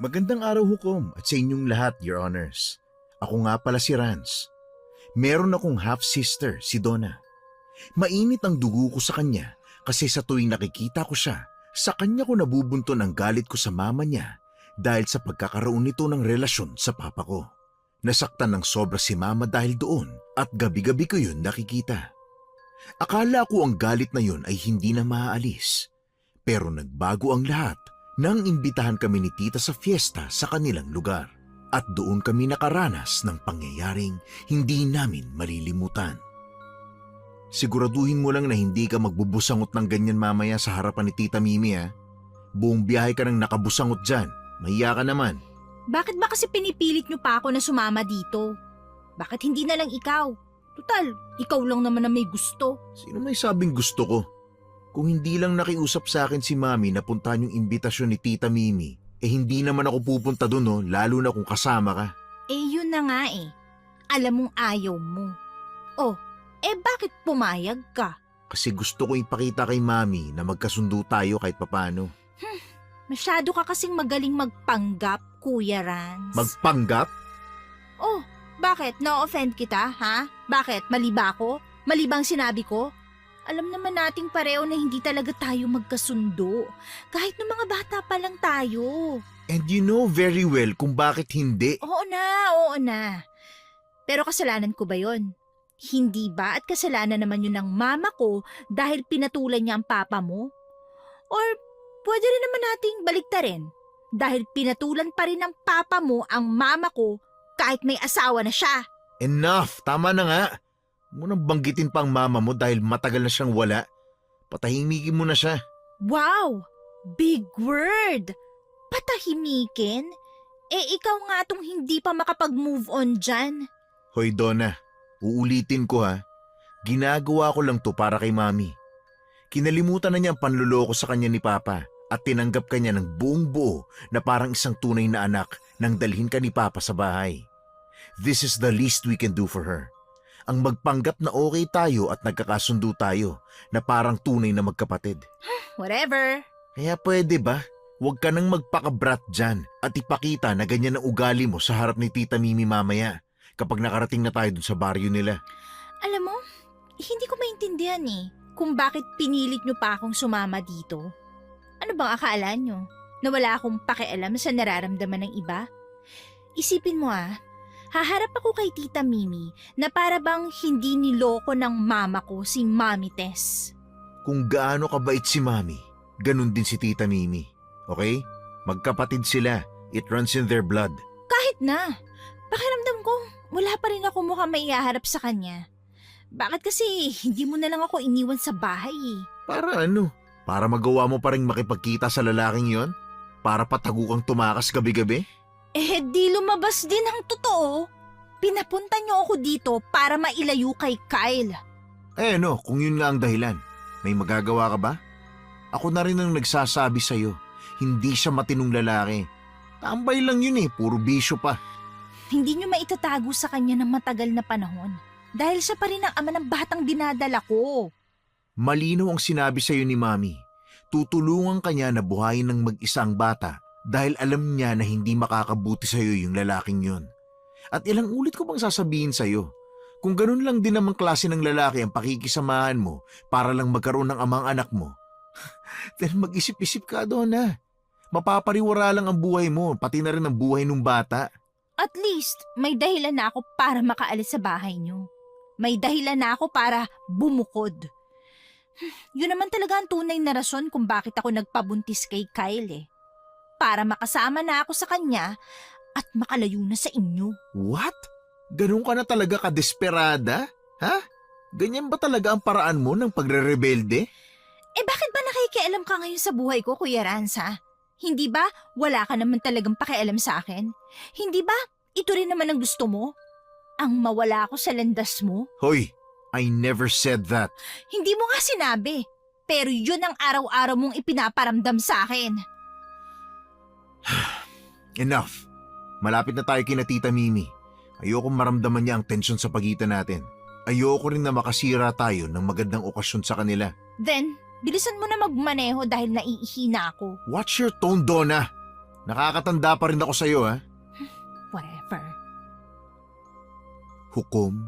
Magandang araw hukom at sa inyong lahat, Your Honors. Ako nga pala si Rance. Meron akong half-sister, si Donna. Mainit ang dugo ko sa kanya kasi sa tuwing nakikita ko siya, sa kanya ko nabubunton ang galit ko sa mama niya dahil sa pagkakaroon nito ng relasyon sa papa ko. Nasaktan ng sobra si mama dahil doon at gabi-gabi ko yun nakikita. Akala ko ang galit na yun ay hindi na maaalis. Pero nagbago ang lahat nang imbitahan kami ni tita sa fiesta sa kanilang lugar. At doon kami nakaranas ng pangyayaring hindi namin malilimutan. Siguraduhin mo lang na hindi ka magbubusangot ng ganyan mamaya sa harapan ni Tita Mimi ha. Buong biyahe ka nang nakabusangot dyan. Mahiya ka naman. Bakit ba kasi pinipilit niyo pa ako na sumama dito? Bakit hindi na lang ikaw? Tutal, ikaw lang naman na may gusto. Sino may sabing gusto ko? Kung hindi lang nakiusap sa akin si Mami na puntahan yung imbitasyon ni Tita Mimi, hindi naman ako pupunta doon lalo na kung kasama ka. Yun na nga eh. Alam mong ayaw mo. Oh, bakit pumayag ka? Kasi gusto ko ipakita kay Mami na magkasundo tayo kahit papano. Masyado ka kasing magaling magpanggap, Kuya Rance. Magpanggap? Oh, bakit? Na-offend kita, ha? Bakit? Mali ba ako? Mali bang sinabi ko? Alam naman nating pareho na hindi talaga tayo magkasundo. Kahit nung mga bata pa lang tayo. And you know very well kung bakit hindi. Oo na. Pero kasalanan ko ba yon? Hindi ba at kasalanan naman yun ng mama ko dahil pinatulan niya ang papa mo? Or pwede rin naman nating baliktarin dahil pinatulan pa rin ng papa mo ang mama ko kahit may asawa na siya. Enough! Tama na nga. Munang banggitin pa ang mama mo dahil matagal na siyang wala. Patahimikin mo na siya. Wow! Big word! Patahimikin? Ikaw nga tong hindi pa makapag-move on dyan. Hoy Donna, uulitin ko ha. Ginagawa ko lang to para kay Mami. Kinalimutan na niya ang panluloko sa kanya ni Papa at tinanggap kanya ng buong buo na parang isang tunay na anak nang dalhin ka ni Papa sa bahay. This is the least we can do for her. Ang magpanggap na okay tayo at nagkakasundo tayo na parang tunay na magkapatid. Whatever. Kaya pwede ba? Huwag ka nang magpakabrat dyan at ipakita na ganyan ang ugali mo sa harap ni Tita Mimi mamaya kapag nakarating na tayo dun sa baryo nila. Alam mo, hindi ko maintindihan kung bakit pinilit nyo pa akong sumama dito. Ano bang akala nyo? Na wala akong pakialam sa nararamdaman ng iba? Isipin mo haharap ako kay Tita Mimi na para bang hindi niloko ng mama ko si Mami Tess. Kung gaano kabait si Mami, ganun din si Tita Mimi. Okay? Magkapatid sila. It runs in their blood. Kahit na. Pakiramdam ko, wala pa rin ako mukhang maihaharap sa kanya. Bakit kasi hindi mo na lang ako iniwan sa bahay Para ano? Para magawa mo pa rin makipagkita sa lalaking yon? Para patago kang tumakas gabi-gabi? Di lumabas din ang totoo. Pinapunta niyo ako dito para mailayo kay Kyle. Ano, kung yun nga ang dahilan, may magagawa ka ba? Ako na rin ang nagsasabi sa'yo, hindi siya matinong lalaki. Tambay lang yun puro bisyo pa. Hindi niyo maitatago sa kanya ng matagal na panahon. Dahil siya pa rin ang ama ng batang dinadala ko. Malinaw ang sinabi sa'yo ni Mami. Tutulungan kanya na buhayin ng mag-isa ang bata dahil alam niya na hindi makakabuti sa'yo yung lalaking yun. At ilang ulit ko bang sasabihin sa'yo, kung ganun lang din namang klase ng lalaki ang pakikisamahan mo para lang magkaroon ng amang anak mo, then mag-isip-isip ka doon Mapapariwara lang ang buhay mo, pati na rin ang buhay ng bata. At least, may dahilan na ako para makaalis sa bahay niyo. May dahilan na ako para bumukod. Yun naman talaga ang tunay na rason kung bakit ako nagpabuntis kay Kyle Para makasama na ako sa kanya at makalayo na sa inyo. What? Ganun ka na talaga kadesperada? Ha? Ganyan ba talaga ang paraan mo ng pagre-rebelde? Bakit ba nakikialam ka ngayon sa buhay ko, Kuya Ransa? Hindi ba wala ka naman talagang pakialam sa akin? Hindi ba ito rin naman ang gusto mo? Ang mawala ako sa landas mo? Hoy, I never said that. Hindi mo nga sinabi. Pero yun ang araw-araw mong ipinaparamdam sa akin. Enough. Malapit na tayo kina Tita Mimi. Ayokong maramdaman niya ang tensyon sa pagitan natin. Ayoko rin na makasira tayo ng magandang okasyon sa kanila. Then, bilisan mo na magmaneho dahil naiihina ako. Watch your tone, Donna. Nakakatanda pa rin ako sa'yo, ha? Whatever. Hukom,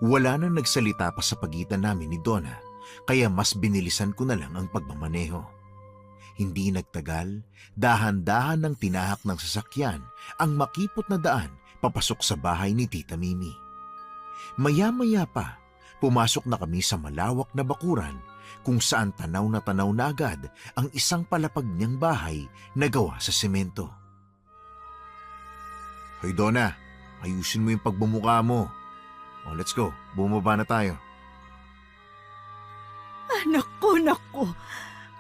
wala nang nagsalita pa sa pagitan namin ni Donna, kaya mas binilisan ko na lang ang pagmamaneho. Hindi nagtagal, dahan-dahan ng tinahak ng sasakyan ang makipot na daan papasok sa bahay ni Tita Mimi. Maya-maya pa, pumasok na kami sa malawak na bakuran kung saan tanaw na agad ang isang palapag niyang bahay na gawa sa semento. Hoy Donna, ayusin mo yung pagbumuka mo. O let's go, bumaba na tayo. Naku.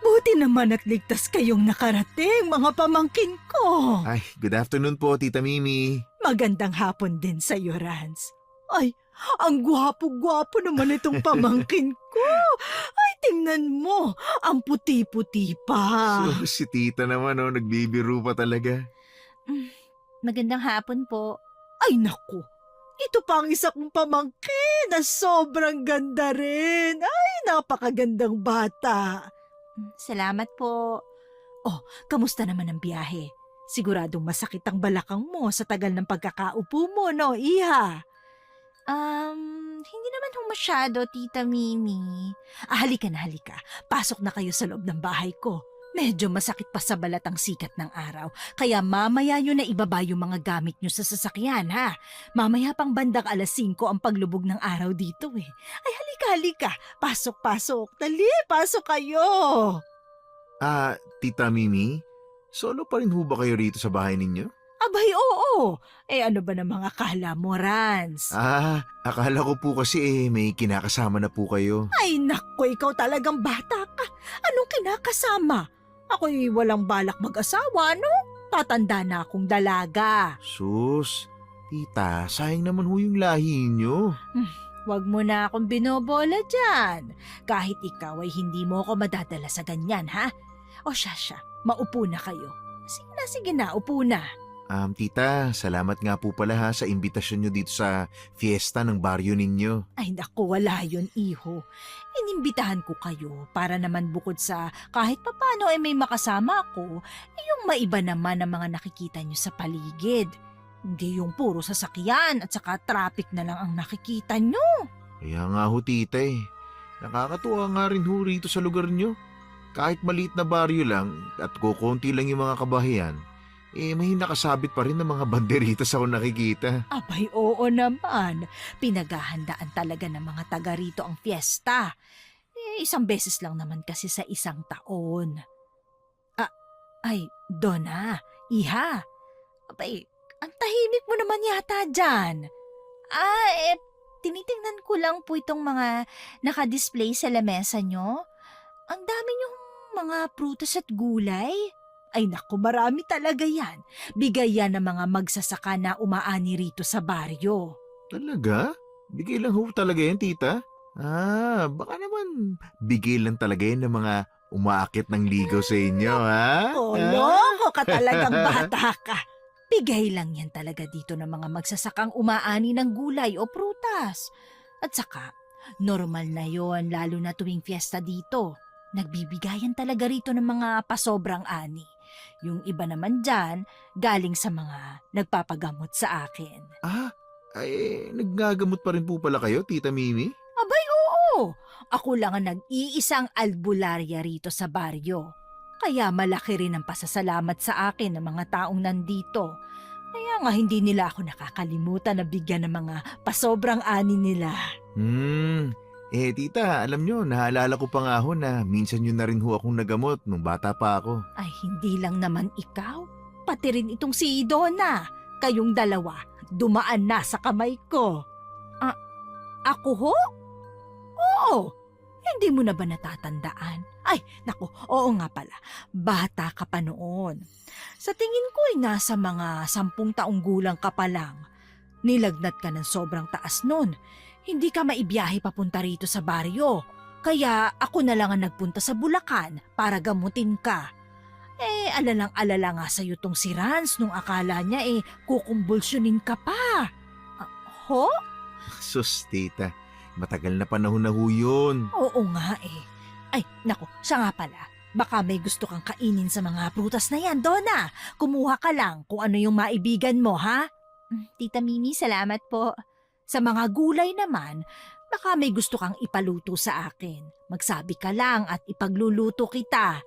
Buti naman at ligtas kayong nakarating, mga pamangkin ko. Ay, good afternoon po, Tita Mimi. Magandang hapon din sa iyo, Rans. Ay, ang gwapo-gwapo naman itong pamangkin ko. Ay, tingnan mo, ang puti-puti pa. So, si Tita naman, nagbibiro pa talaga. Magandang hapon po. Ay, naku. Ito pa ang isa kong pamangkin na sobrang ganda rin. Ay, napakagandang bata. Salamat po. Kamusta naman ang biyahe? Siguradong masakit ang balakang mo sa tagal ng pagkakaupo mo, no, Iha? Hindi naman masyado, Tita Mimi. Halika na, halika. Pasok na kayo sa loob ng bahay ko. Medyo masakit pa sa balat ang sikat ng araw, kaya mamaya nyo na ibaba yung mga gamit nyo sa sasakyan, ha? Mamaya pang bandang 5:00 ang paglubog ng araw dito, eh. Ay, halika. Pasok. Dali, pasok kayo. Tita Mimi, solo pa rin ho ba kayo rito sa bahay ninyo? Abay, oo. Ano ba namang akala mo, Rans? Akala ko po kasi may kinakasama na po kayo. Ay, naku, ikaw talagang bata ka. Anong kinakasama? Ako'y walang balak mag-asawa, no? Tatanda na akong dalaga. Sus, tita, sayang naman ho yung lahi nyo. Huwag mo na akong binobola dyan. Kahit ikaw ay hindi mo ako madadala sa ganyan, ha? O siya, maupo na kayo. Sige na, upo na. Tita, salamat nga po pala ha sa imbitasyon nyo dito sa fiesta ng baryo ninyo. Ay naku, wala yun, iho. Inimbitahan ko kayo para naman bukod sa kahit papano ay may makasama ako, yung maiba naman ang mga nakikita nyo sa paligid. Hindi yung puro sasakyan at saka traffic na lang ang nakikita nyo. Kaya nga ho tita nakakatuwa nga rin ho rito sa lugar nyo. Kahit maliit na baryo lang at kukunti lang yung mga kabahayan, may nakasabit pa rin ng mga banderitas ako nakikita. Abay, oo naman. Pinaghahandaan talaga ng mga taga rito ang fiesta. Isang beses lang naman kasi sa isang taon. Ay, Donna, Iha. Abay, ang tahimik mo naman yata dyan. Tinitingnan ko lang po itong mga nakadisplay sa lamesa nyo. Ang dami nyong mga prutas at gulay. Ay naku, marami talaga yan. Bigay yan ng mga magsasaka na umaani rito sa baryo. Talaga? Bigay lang ho talaga yan, tita? Baka naman bigay lang talaga yan ng mga umaakit ng ligaw sa inyo, ha? Loko ka talagang bata ka. Bigay lang yan talaga dito ng mga magsasakang umaani ng gulay o prutas. At saka, normal na yon lalo na tuwing fiesta dito. Nagbibigayan talaga rito ng mga pasobrang ani. Yung iba naman dyan, galing sa mga nagpapagamot sa akin. Naggagamot pa rin po pala kayo, Tita Mimi? Abay, oo. Ako lang ang nag-iisang albularya rito sa baryo. Kaya malaki rin ang pasasalamat sa akin ng mga taong nandito. Kaya nga hindi nila ako nakakalimutan na bigyan ng mga pasobrang ani nila. Tita, alam nyo, naalala ko pa nga ho na minsan nyo na rin ho akong nagamot nung bata pa ako. Ay, hindi lang naman ikaw. Pati rin itong si Donna. Kayong dalawa, dumaan na sa kamay ko. Ako ho? Oo. Hindi mo na ba natatandaan? Ay, naku, oo nga pala. Bata ka pa noon. Sa tingin ko ay nasa mga 10 taong gulang ka pa lang. Nilagnat ka ng sobrang taas noon. Hindi ka maibiyahe papunta rito sa baryo. Kaya ako na lang ang nagpunta sa Bulacan para gamutin ka. Alalang-alala nga sa'yo tong si Rans nung akala niya kukumbulsyonin ka pa. Ho? Sus, tita, matagal na panahon na ho yun. Oo nga Ay, naku, siya nga pala. Baka may gusto kang kainin sa mga prutas na yan, Donna. Kumuha ka lang kung ano yung maibigan mo, ha? Tita Mimi, salamat po. Sa mga gulay naman, baka may gusto kang ipaluto sa akin. Magsabi ka lang at ipagluluto kita.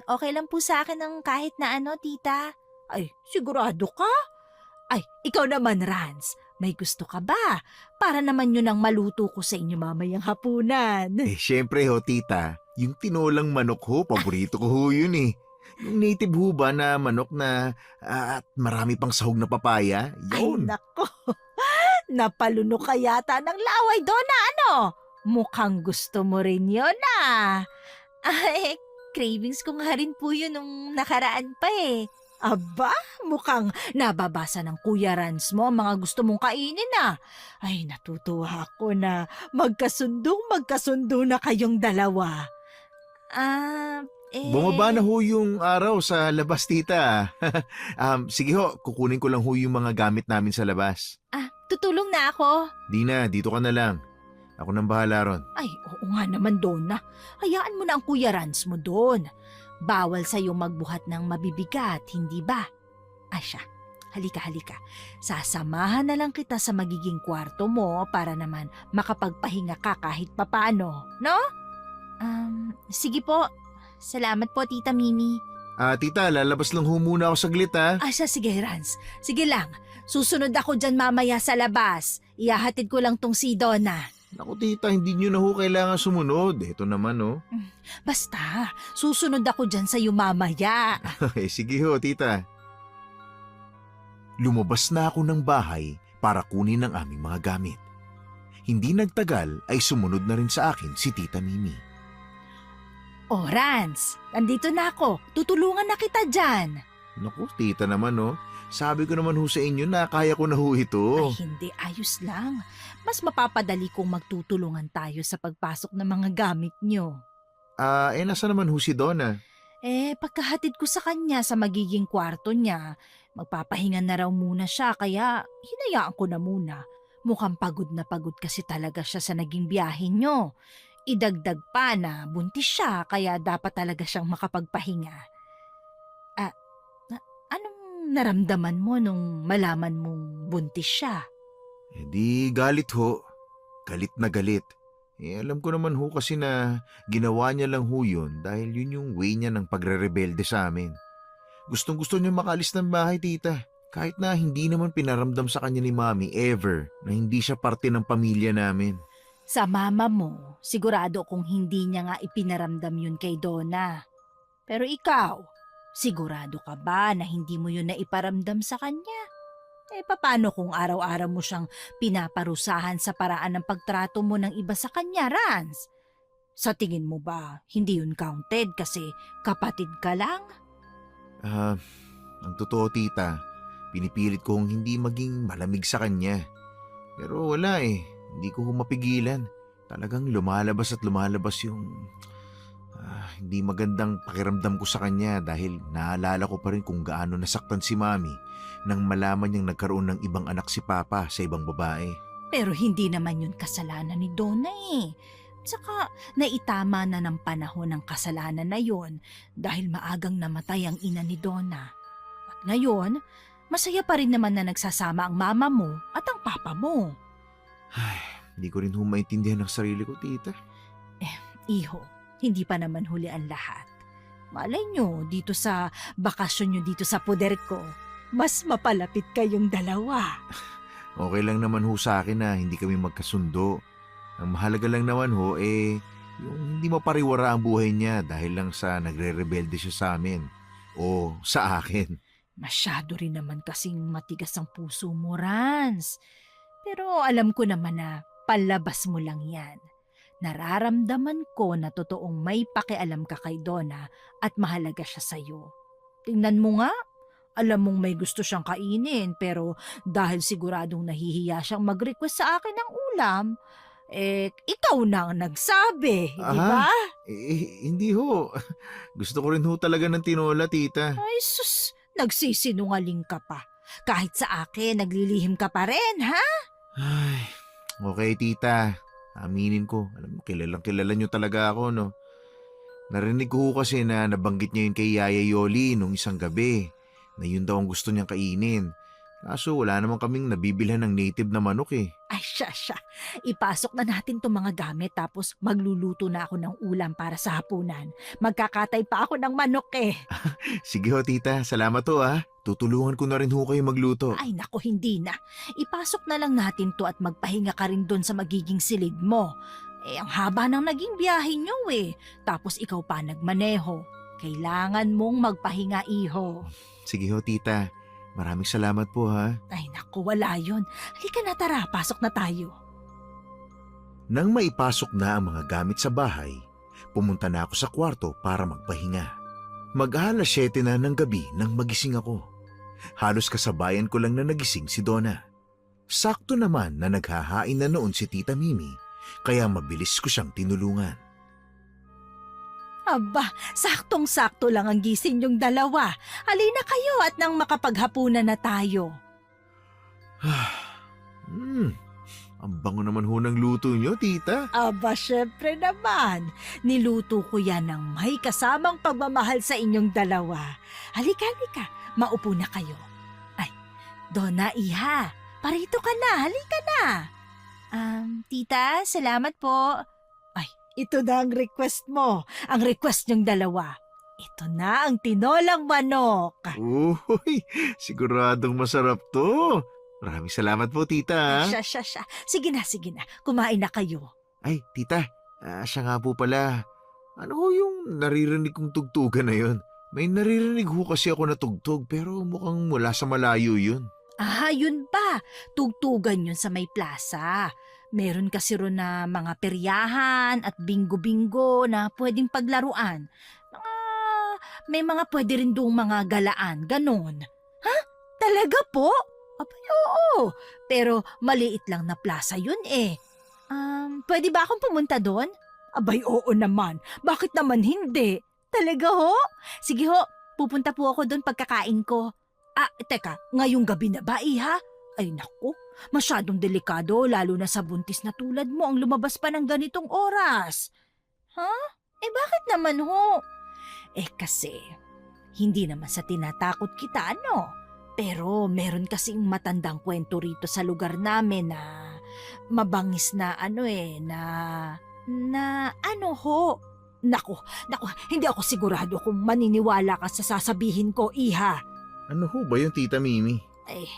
Okay lang po sa akin ng kahit na ano, tita. Ay, sigurado ka? Ay, ikaw naman, Rans. May gusto ka ba? Para naman yun ang maluto ko sa inyo mamayang hapunan. Syempre ho, tita. Yung tinolang manok ho, paborito ko ho yun eh. Yung native ho ba na manok na at marami pang sahog na papaya? Ay, Yun. nako. Napaluno ka yata ng laway, Donna, ano? Mukhang gusto mo rin yun, ah. Ay, cravings ko nga rin po yun nung nakaraan pa eh. Aba, mukhang nababasa ng Kuya Rans mo ang mga gusto mong kainin na. Ay, natutuwa ako na magkasundo na kayong dalawa. Bumaba na ho yung araw sa labas, tita. Sige ho, kukunin ko lang ho yung mga gamit namin sa labas. Tutulong na ako. Di na, dito ka na lang. Ako nang bahala ron. Ay, oo nga naman, Donna. Hayaan mo na ang Kuya Rans mo doon. Bawal sa'yo magbuhat ng mabibigat, hindi ba? Asya, halika. Sasamahan na lang kita sa magiging kwarto mo para naman makapagpahinga ka kahit papano, no? Sige po. Salamat po, Tita Mimi. Tita, lalabas lang ho muna ako saglit ha. Asya, sige, Rans. Sige lang. Susunod ako dyan mamaya sa labas. Ihahatid ko lang tong si Donna. Naku tita, hindi nyo na ho kailangan sumunod. Ito naman oh. Basta, susunod ako dyan sa'yo mamaya. Sige ho, tita. Lumabas na ako ng bahay para kunin ang aming mga gamit. Hindi nagtagal ay sumunod na rin sa akin si Tita Mimi. Oh, Rans, nandito na ako. Tutulungan na kita dyan. Naku, tita naman oh. Sabi ko naman ho sa inyo na kaya ko na ho ito. Ay, hindi. Ayos lang. Mas mapapadali kung magtutulungan tayo sa pagpasok ng mga gamit nyo. Nasa naman ho si Donna? Pagkahatid ko sa kanya sa magiging kwarto niya, magpapahinga na raw muna siya kaya hinayaan ko na muna. Mukhang pagod na pagod kasi talaga siya sa naging biyahe nyo. Idagdag pa na buntis siya kaya dapat talaga siyang makapagpahinga. Anong naramdaman mo nung malaman mong buntis siya? Di galit ho. Galit na galit. Alam ko naman ho kasi na ginawa niya lang ho yun dahil yun yung way niya ng pagre-rebelde sa amin. Gustong gusto niya makalis ng bahay, tita. Kahit na hindi naman pinaramdam sa kanya ni Mami ever na hindi siya parte ng pamilya namin. Sa mama mo, sigurado kung hindi niya nga ipinaramdam yun kay Donna. Pero ikaw, sigurado ka ba na hindi mo yun na iparamdam sa kanya? Paano kung araw-araw mo siyang pinaparusahan sa paraan ng pagtrato mo ng iba sa kanya, Rans? Sa tingin mo ba, hindi yun counted kasi kapatid ka lang? Ang totoo, tita, pinipilit kong hindi maging malamig sa kanya. Pero wala hindi ko mapigilan. Talagang lumalabas at lumalabas yung hindi magandang pakiramdam ko sa kanya dahil naalala ko pa rin kung gaano nasaktan si Mami nang malaman niyang nagkaroon ng ibang anak si Papa sa ibang babae. Pero hindi naman yun kasalanan ni Donna Tsaka naitama na ng panahon ng kasalanan na yon dahil maagang namatay ang ina ni Donna. At ngayon, masaya pa rin naman na nagsasama ang mama mo at ang papa mo. Hindi ko rin maintindihan ang sarili ko, tita. Iho, hindi pa naman huli ang lahat. Malay nyo, dito sa bakasyon nyo dito sa poder ko, mas mapalapit kayong dalawa. Okay lang naman ho sa akin na hindi kami magkasundo. Ang mahalaga lang naman ho yung hindi mapariwara ang buhay niya dahil lang sa nagre-rebelde siya sa amin o sa akin. Masyado rin naman kasing matigas ang puso mo, Rans. Pero alam ko naman na palabas mo lang yan. Nararamdaman ko na totoong may pakialam ka kay Donna at mahalaga siya sa'yo. Tingnan mo nga, alam mong may gusto siyang kainin pero dahil siguradong nahihiya siyang mag-request sa akin ng ulam, ikaw na ang nagsabi, di ba? Hindi ho. Gusto ko rin ho talaga ng tinola, tita. Ay sus, nagsisinungaling ka pa. Kahit sa akin, naglilihim ka pa rin, ha? Ay, okay tita. Aminin ko. Alam mo, kilalang kilala niyo talaga ako, no? Narinig ko ho kasi na nabanggit niya yun kay Yaya Yoli nung isang gabi na yun daw ang gusto niyang kainin. Kaso wala naman kaming nabibilhan ng native na manok eh. Ay, siya. Ipasok na natin itong mga gamit tapos magluluto na ako ng ulam para sa hapunan. Magkakatay pa ako ng manok eh. Sige ho tita, salamat ho ah. Tutulungan ko na rin ho kayo magluto. Ay nako, hindi na. Ipasok na lang natin to at magpahinga ka rin doon sa magiging silid mo. Ang haba ng naging biyahe nyo eh. Tapos ikaw pa nagmaneho. Kailangan mong magpahinga, iho. Sige ho tita, maraming salamat po ha. Ay nako, wala yun. Halika na, tara, pasok na tayo. Nang maipasok na ang mga gamit sa bahay, pumunta na ako sa kwarto para magpahinga. Mag-alas 7 na ng gabi nang magising ako. Halos kasabayan ko lang na nagising si Donna. Sakto naman na naghahain na noon si Tita Mimi, kaya mabilis ko siyang tinulungan. Aba, saktong-sakto lang ang gising yung dalawa. Halina kayo at nang makapaghapunan na tayo. Ang bango naman ho ng luto niyo, tita. Aba, syempre naman. Niluto ko yan ng may kasamang pagmamahal sa inyong dalawa. Halika. Maupo na kayo. Ay, Donna, iha. Parito ka na. Halika na. Tita, salamat po. Ito na ang request mo. Ang request niyong dalawa. Ito na ang tinolang manok. Uy, siguradong masarap to. Maraming salamat po, tita. Siya. Sige na. Kumain na kayo. Ay, tita, siya nga po pala. Ano ho yung naririnig kong tugtugan na yun? May naririnig ho kasi ako na tugtog pero mukhang mula sa malayo yun. Yun ba? Tugtugan yun sa may plaza. Meron kasi ron na mga peryahan at bingo-bingo na pwedeng paglaruan. May mga pwede rin doong mga galaan, ganon. Ha? Talaga po? Abay, oo. Pero maliit lang na plaza yun eh. Pwede ba akong pumunta doon? Abay, oo naman. Bakit naman hindi? Talaga ho? Sige ho, pupunta po ako doon pagkakain ko. Teka, ngayong gabi na ba, iha? Ay naku, masyadong delikado lalo na sa buntis na tulad mo ang lumabas pa ng ganitong oras. Bakit naman ho? Kasi, hindi naman sa tinatakot kita, ano? Pero meron kasing matandang kwento rito sa lugar namin na mabangis na ano ho? Naku, hindi ako sigurado kung maniniwala ka sa sasabihin ko, iha. Ano ho ba yung tita Mimi?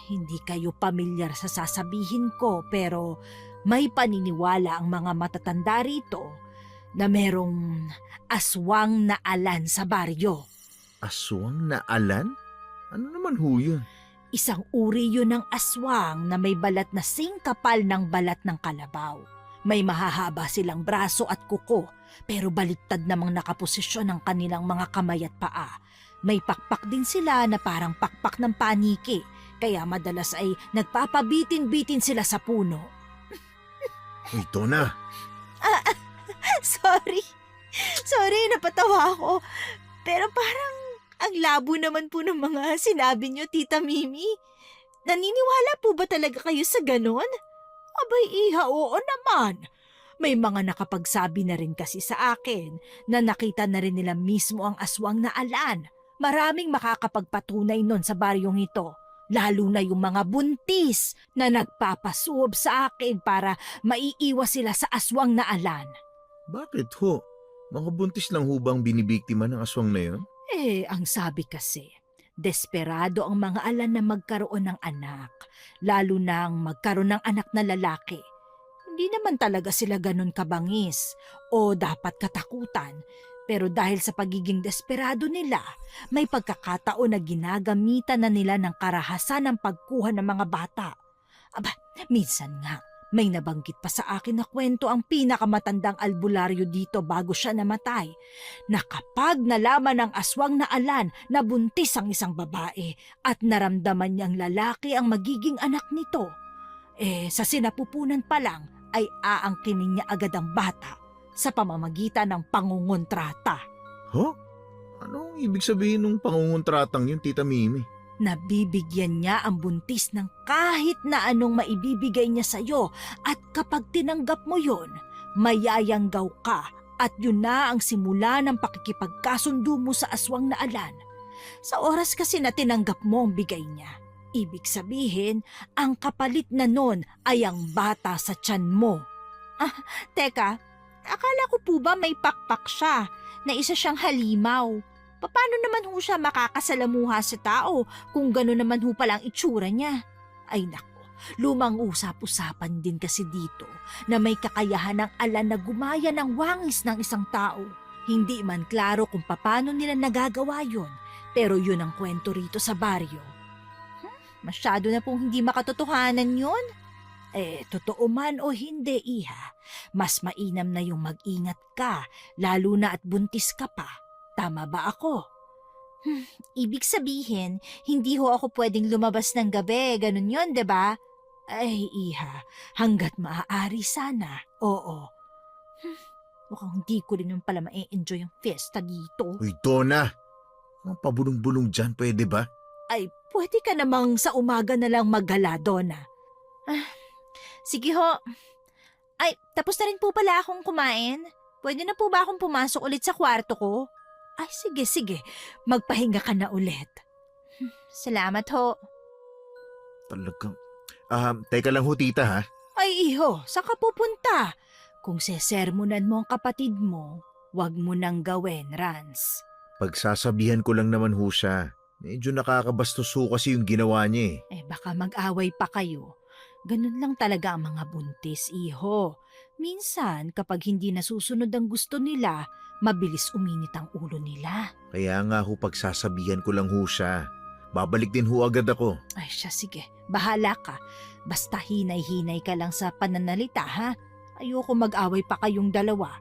Hindi kayo pamilyar sa sasabihin ko pero may paniniwala ang mga matatanda rito na merong aswang na alan sa baryo. Aswang na alan? Ano naman ho yun? Isang uri yun ng aswang na may balat na singkapal ng balat ng kalabaw. May mahahaba silang braso at kuko pero baliktad namang nakaposisyon ang kanilang mga kamay at paa. May pakpak din sila na parang pakpak ng paniki, kaya madalas ay nagpapabitin-bitin sila sa puno. Uy, Donna. Sorry, napatawa ako. Pero parang ang labo naman po ng mga sinabi niyo, Tita Mimi. Naniniwala po ba talaga kayo sa ganon? Abay, iha, oo naman. May mga nakapagsabi na rin kasi sa akin na nakita na rin nila mismo ang aswang na alan. Maraming makakapagpatunay nun sa baryong ito, lalo na yung mga buntis na nagpapasuob sa akin para maiiwas sila sa aswang na alan. Bakit ho? Mga buntis lang ho bang binibiktima ng aswang na yun? Ang sabi kasi, desperado ang mga alan na magkaroon ng anak, lalo na ang magkaroon ng anak na lalaki. Hindi naman talaga sila ganun kabangis o dapat katakutan. Pero dahil sa pagiging desperado nila, may pagkakataon na ginagamitan na nila ng karahasan ng pagkuha ng mga bata. Minsan nga, may nabanggit pa sa akin na kwento ang pinakamatandang albularyo dito bago siya namatay, na kapag nalaman ng aswang na alan na buntis ang isang babae at naramdaman niyang lalaki ang magiging anak nito, sa sinapupunan pa lang ay aangkinin niya agad ang bata sa pamamagitan ng pangungontrata. Anong ibig sabihin ng pangungontratang yun, Tita Mimi? Nabibigyan niya ang buntis ng kahit na anong maibibigay niya sa'yo at kapag tinanggap mo yun, mayayanggaw ka At yun na ang simula ng pakikipagkasundo mo sa aswang na Alan. Sa oras kasi na tinanggap mo ang bigay niya. Ibig sabihin, ang kapalit na nun ay ang bata sa tiyan mo. Teka, akala ko po ba may pakpak siya na isa siyang halimaw? Paano naman ho siya makakasalamuha sa tao kung gano'n naman ho palang itsura niya? Ay nako, lumang usap-usapan din kasi dito na may kakayahan ng Alan na gumaya ng wangis ng isang tao. Hindi man klaro kung paano nila nagagawa yun, pero yun ang kwento rito sa baryo. Masyado na pong hindi makatotohanan yun. Totoo man o hindi, Iha, mas mainam na yung mag-ingat ka, lalo na at buntis ka pa. Tama ba ako? Ibig sabihin, hindi ho ako pwedeng lumabas ng gabi, ganun yun, 'di ba? Ay, Iha, hanggat maaari sana. Oo. Mukhang hindi ko rin naman pala ma-enjoy yung fiesta dito. Uy, Donna! Ang pabulong-bulong dyan, pwede ba? Ay, pwede ka namang sa umaga na lang maggala, Donna. Sige ho. Ay, tapos na rin po pala akong kumain. Pwede na po ba akong pumasok ulit sa kwarto ko? Ay, sige. Magpahinga ka na ulit. Salamat ho. Talagang... teka lang ho, tita, ha? Ay, iho, saan ka pupunta? Kung sesermonan mo ang kapatid mo, wag mo nang gawin, Rans. Pagsasabihan ko lang naman ho siya. Medyo nakakabastos ho kasi yung ginawa niya eh. Baka mag-away pa kayo. Ganun lang talaga ang mga buntis, iho. Minsan, kapag hindi nasusunod ang gusto nila, mabilis uminit ang ulo nila. Kaya nga ho pagsasabihan ko lang ho siya. Babalik din ho agad ako. Ay siya, sige. Bahala ka. Basta hinay-hinay ka lang sa pananalita, ha? Ayoko mag-away pa kayong dalawa.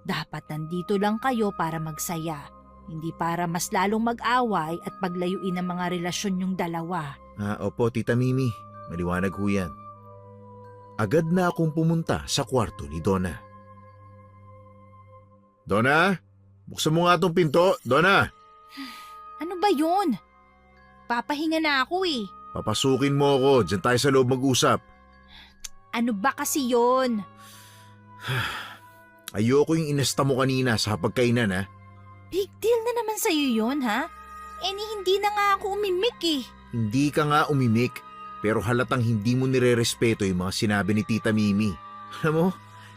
Dapat nandito lang kayo para magsaya. Hindi para mas lalong mag-away at paglayuin ang mga relasyon yung dalawa. Opo, Tita Mimi. Maliwanag ho yan. Agad na akong pumunta sa kwarto ni Donna. Donna? Buksan mo nga tong pinto, Donna! Ano ba yun? Papahinga na ako eh. Papasukin mo ako, dyan tayo sa loob mag-usap. Ano ba kasi yun? Ayoko yung inesta mo kanina sa hapagkainan, ha? Big deal na naman sa'yo yun, ha? Hindi na nga ako umimik eh. Hindi ka nga umimik, pero halatang hindi mo nire-respeto yung mga sinabi ni Tita Mimi. Alam mo,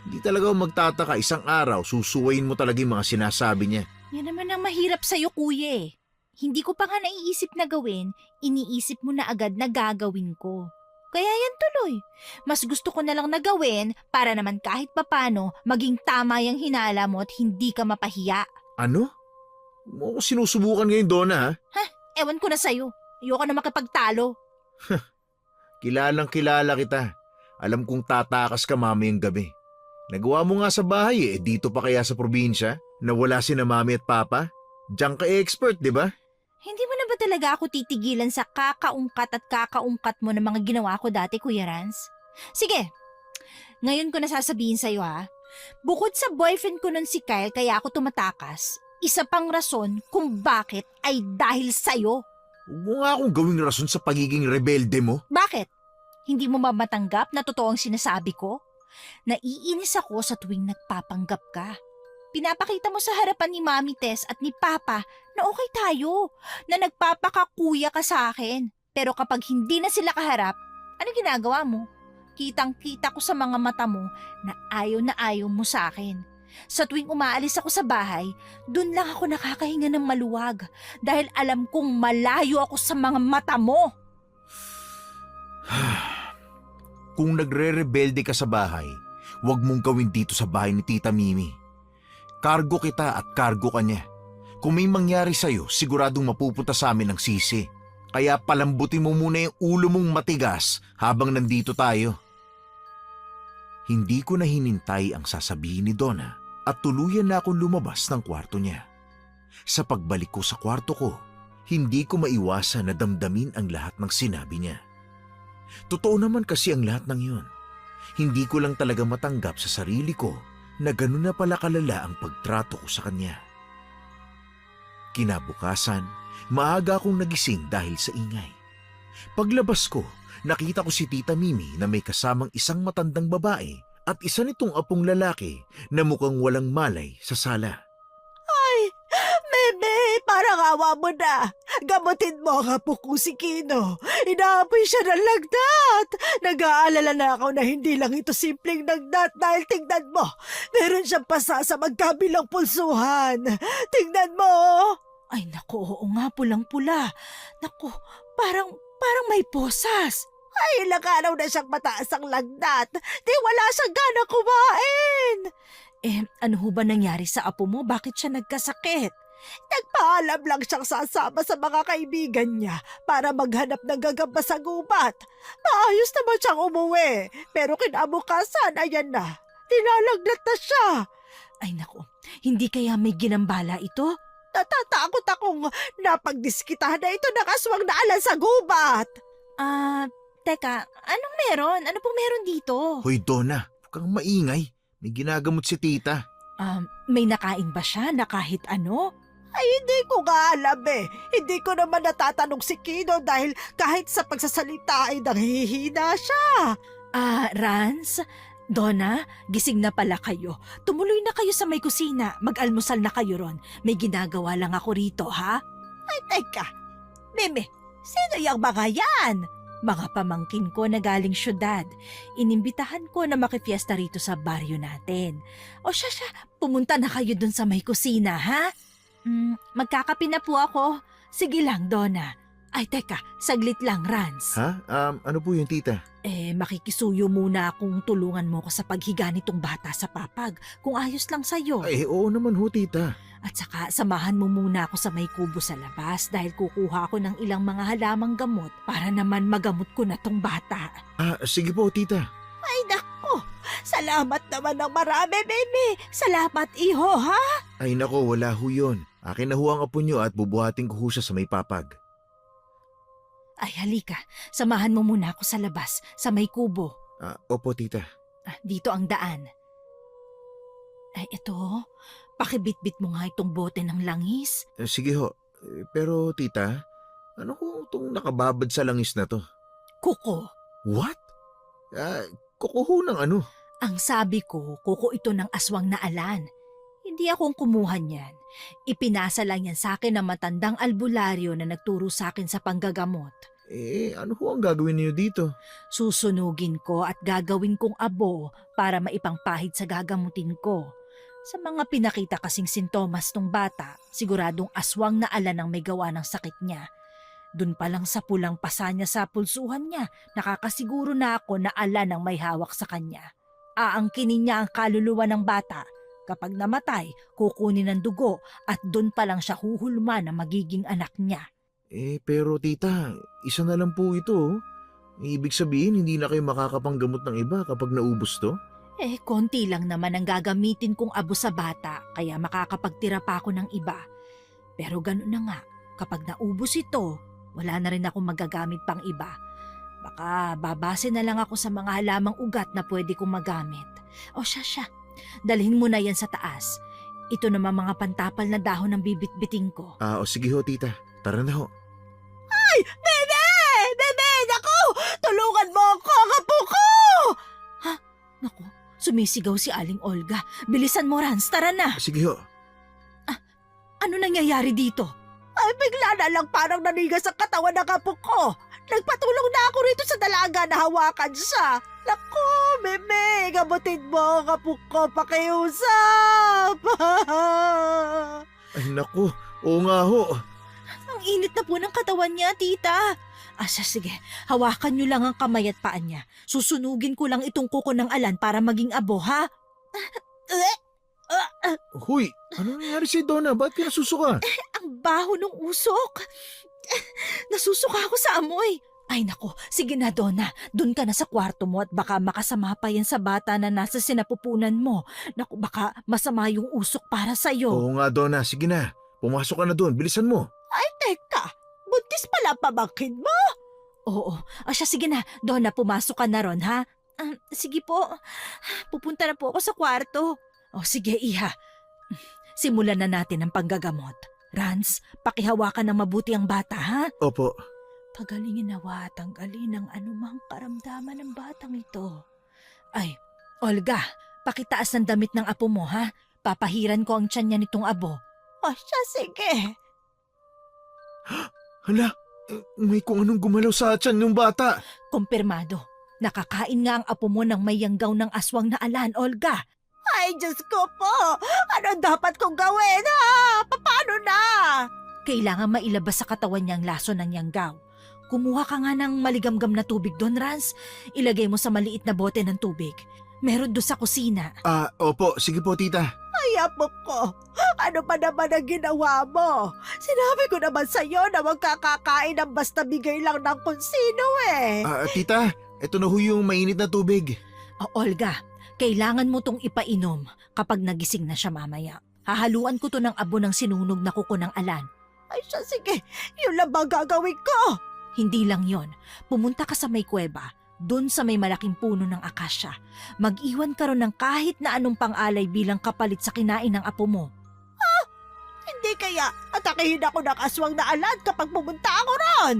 hindi talaga ako magtataka, isang araw susuwayin mo talaga yung mga sinasabi niya. Yan naman ang mahirap sa'yo, kuya eh. Hindi ko pa nga naiisip na gawin, iniisip mo na agad na gagawin ko. Kaya yan tuloy. Mas gusto ko na lang na gawin para naman kahit papano maging tama yung hinala mo at hindi ka mapahiya. Ano? Huwag mo ako sinusubukan ngayon, Donna, ha? Ewan ko na sa'yo. Ayoko na makipagtalo. Kilalang kilala kita. Alam kong tatakas ka mamayang gabi. Nagawa mo nga sa bahay dito pa kaya sa probinsya? Nawala si na mami at papa? Diyan ka expert, di ba? Hindi mo na ba talaga ako titigilan sa kakaungkat mo ng mga ginawa ko dati, Kuya Rans? Sige, ngayon ko na sasabihin sa'yo ha. Bukod sa boyfriend ko nun si Kyle kaya ako tumatakas, isa pang rason kung bakit ay dahil sa'yo. Huwag mo nga akong gawing rason sa pagiging rebelde mo. Bakit? Hindi mo ba matanggap na totoo ang sinasabi ko? Naiinis ako sa tuwing nagpapanggap ka. Pinapakita mo sa harapan ni Mami Tess at ni Papa na okay tayo, na nagpapakakuya ka sa akin. Pero kapag hindi na sila kaharap, ano ginagawa mo? Kitang-kita ko sa mga mata mo na ayaw mo sa akin. Sa tuwing umaalis ako sa bahay, dun lang ako nakakahinga ng maluwag dahil alam kong malayo ako sa mga mata mo. Kung nagre-rebelde ka sa bahay, huwag mong gawin dito sa bahay ni Tita Mimi. Kargo kita at kargo ka niya. Kung may mangyari sa'yo, siguradong mapupunta sa amin ang sisi. Kaya palambutin mo muna yung ulo mong matigas habang nandito tayo. Hindi ko na hinintay ang sasabihin ni Donna at tuluyan na akong lumabas ng kwarto niya. Sa pagbalik ko sa kwarto ko, hindi ko maiwasan na damdamin ang lahat ng sinabi niya. Totoo naman kasi ang lahat ng yun. Hindi ko lang talaga matanggap sa sarili ko na ganun na pala kalala ang pagtrato ko sa kanya. Kinabukasan, maaga akong nagising dahil sa ingay. Paglabas ko, nakita ko si Tita Mimi na may kasamang isang matandang babae at isa nitong apong lalaki na mukhang walang malay sa sala. Meme, parang awa mo na. Gamutin mo ang apo ko si Kino. Inaapoy siya ng lagnat. Nag-aalala na ako na hindi lang ito simpleng lagnat dahil tingnan mo, meron siyang pasa sa magkabilang pulsuhan. Tingnan mo. Ay naku, oo nga, pulang-pula. Naku, parang may posas. Ay, ilang araw na siyang mataas ang lagnat. Di wala siyang gana kumain. Ano ho ba nangyari sa apo mo? Bakit siya nagkasakit? Nagpaalam lang siyang sasama sa mga kaibigan niya para maghanap ng gagamba sa gubat. Maayos naman siyang umuwi, pero kinabukasan, ayan na. Tinalagnat na siya. Ay naku, hindi kaya may ginambala ito? Natatakot akong napagdiskitahan na ito ng aswang na alan sa gubat. Teka, anong meron? Ano pong meron dito? Hoy Donna, huwag kang maingay. May ginagamot si tita. May nakain ba siya na kahit ano? Ay, hindi ko nga alam eh. Hindi ko naman natatanong si Kino dahil kahit sa pagsasalita ay nanghihina siya. Rans, Donna, gising na pala kayo. Tumuloy na kayo sa may kusina. Mag-almusal na kayo ron. May ginagawa lang ako rito, ha? Ay, teka. Meme, sino yung mga yan? Mga pamangkin ko na galing syudad. Inimbitahan ko na makifiesta rito sa baryo natin. O siya, pumunta na kayo dun sa may kusina, ha? Magkakape na po ako. Sige lang, Donna. Ay, teka, saglit lang, Rans. Ha? Ano po yung tita? Makikisuyo muna akong tulungan mo ko sa paghiga nitong bata sa papag, kung ayos lang sa'yo. Ay, oo naman ho tita. At saka, samahan mo muna ako sa may kubo sa labas dahil kukuha ko ng ilang mga halamang gamot para naman magamot ko na tong bata. Sige po tita. Ay, nako! Salamat naman ng marami, baby! Salamat, iho, ha? Ay nako, wala ho yun. Akin na ho ang apo nyo at bubuhatin ko ho siya sa may papag. Ay, halika. Samahan mo muna ako sa labas, sa may kubo. Opo tita. Dito ang daan. Ay, ito. Pakibitbit mo nga itong bote ng langis. Sige ho. Pero tita, ano ko itong nakababad sa langis na to? Kuko. What? Kuko ho ng ano? Ang sabi ko, kuko ito ng aswang na alan. Hindi akong kumuha niyan. Ipinasa lang yan sa akin ng matandang albularyo na nagturo sa akin sa panggagamot. Ano ho ang gagawin niyo dito? Susunugin ko at gagawin kong abo para maipangpahid sa gagamutin ko. Sa mga pinakita kasing sintomas ng bata, siguradong aswang na alan ang may gawa ng sakit niya. Dun pa lang sa pulang pasa niya sa pulsuhan niya, nakakasiguro na ako na alan ang may hawak sa kanya. Aangkinin niya ang kaluluwa ng bata. Kapag namatay, kukunin ng dugo at dun pa lang siya huhulma na magiging anak niya. Pero tita, isa na lang po ito. Ibig sabihin, hindi na kayo makakapanggamot ng iba kapag naubos to? Konti lang naman ang gagamitin kong abo sa bata, kaya makakapagtira pa ako ng iba. Pero ganun na nga, kapag naubos ito, wala na rin akong magagamit pang iba. Baka babase na lang ako sa mga halamang ugat na pwede kong magamit. O siya. Dalhin mo na yan sa taas. Ito naman mga pantapal na dahon ng bibit-biting ko. Sige ho tita, tara na ho. Ay! Bebe! Bebe! Naku! Tulungan mo ako! Ang apo ko! Ha? Naku, sumisigaw si Aling Olga. Bilisan mo, Rans. Tara na. Sige ho. Ano nangyayari dito? Ay, bigla na lang parang nanigas ang katawan ng apo ko. Nagpatulong na ako rito sa dalaga na hawakan siya. Naku, Meme, gamutin mo ang apo ko, pakiusap. Ay naku, oo nga ho. Ang init na po ng katawan niya, tita. Sige, hawakan niyo lang ang kamay at paan niya. Susunugin ko lang itong kuko ng alan para maging abo, ha? Huy, ano nangyari si Donna? Ba't ka nasusuka? Ang baho ng usok. Nasusuka ako sa amoy. Ay nako, sige na Donna, dun ka na sa kwarto mo at baka makasama pa yan sa bata na nasa sinapupunan mo. Naku, baka masama yung usok para sa'yo. Oo nga Donna, sige na. Pumasok ka na doon, bilisan mo. Ay teka, buntis pala pamangkin mo? Oo, sige na, Donna, pumasok ka na ron, ha? Sige po, pupunta na po ako sa kwarto. Sige iha, simulan na natin ang panggagamot. Rans, pakihawakan ng mabuti ang bata, ha? Opo. Pagalingin nawa at tanggalin ang anumang karamdaman ng batang ito. Ay, Olga, pakitaas ng damit ng apo mo, ha? Papahiran ko ang tiyan niya nitong abo. O siya, sige. Hala, may kung anong gumalaw sa tiyan ng bata. Kumpirmado. Nakakain nga ang apo mo ng may yanggaw ng aswang na alan, Olga. Ay, Diyos ko po! Ano dapat kong gawin, ha? Paano na? Kailangan mailabas sa katawan niya ang laso ng yanggaw. Kumuha ka nga ng maligamgam na tubig doon, Rans. Ilagay mo sa maliit na bote ng tubig. Meron doon sa kusina. Opo, sige po tita. Ay, apo ko, ano pa naman ang ginawa mo? Sinabi ko naman sa'yo na huwag kakakain ng basta bigay lang ng kung sino eh. Tita, eto na ho yung mainit na tubig. Olga, kailangan mo tong ipainom kapag nagising na siya mamaya. Hahaluan ko to ng abo ng sinunog na kuko ng alan. Ay siya, sige, yun lang ba gagawin ko? Hindi lang yon. Pumunta ka sa may kuweba. Doon sa may malaking puno ng akasya, mag-iwan ka ron ng kahit na anong pang-alay bilang kapalit sa kinain ng apo mo. Hindi kaya atakihin ako ng aswang na alan kapag pumunta ako ron.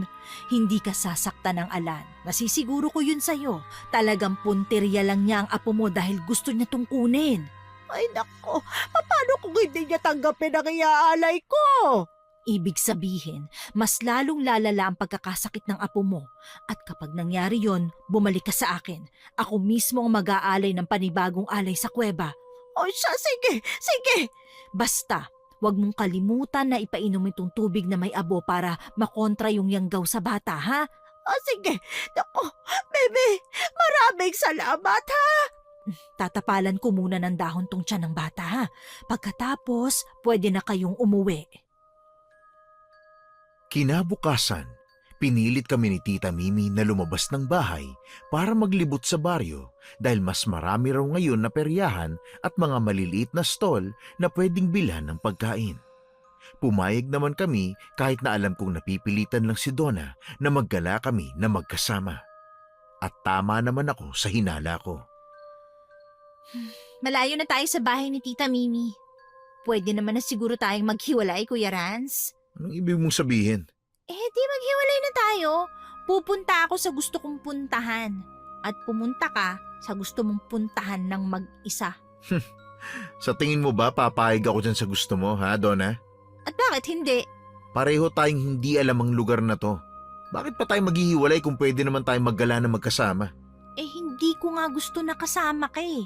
Hindi ka sasaktan ng alan. Masisiguro ko yun sa'yo. Talagang punteriya lang niya ang apo mo dahil gusto niya tong kunin. Ay nako, paano kung hindi niya tanggapin ang iaalay ko? Ibig sabihin, mas lalong lalala ang pagkakasakit ng apo mo. At kapag nangyari yon, bumalik ka sa akin. Ako mismo ang mag-aalay ng panibagong alay sa kuweba. O siya, sige, sige. Basta, wag mong kalimutan na ipainom itong tubig na may abo para makontra yung yanggaw sa bata, ha? O sige, naku, baby, maraming salamat, ha? Tatapalan ko muna ng dahon tong tiyan ng bata, ha? Pagkatapos, pwede na kayong umuwi. Kinabukasan, pinilit kami ni Tita Mimi na lumabas ng bahay para maglibot sa baryo dahil mas marami raw ngayon na peryahan at mga maliliit na stall na pwedeng bilhan ng pagkain. Pumayag naman kami kahit na alam kong napipilitan lang si Donna na maggala kami na magkasama. At tama naman ako sa hinala ko. Malayo na tayo sa bahay ni Tita Mimi. Pwede naman na siguro tayong maghiwalay, Kuya Rans. Anong ibig mong sabihin? Di maghiwalay na tayo. Pupunta ako sa gusto kong puntahan. At pumunta ka sa gusto mong puntahan ng mag-isa. Sa tingin mo ba papayag ako dyan sa gusto mo, ha, Donna? At bakit hindi? Pareho tayong hindi alam ang lugar na to. Bakit pa tayo maghihiwalay kung pwede naman tayong maggala na magkasama? Hindi ko nga gusto na kasama ka eh.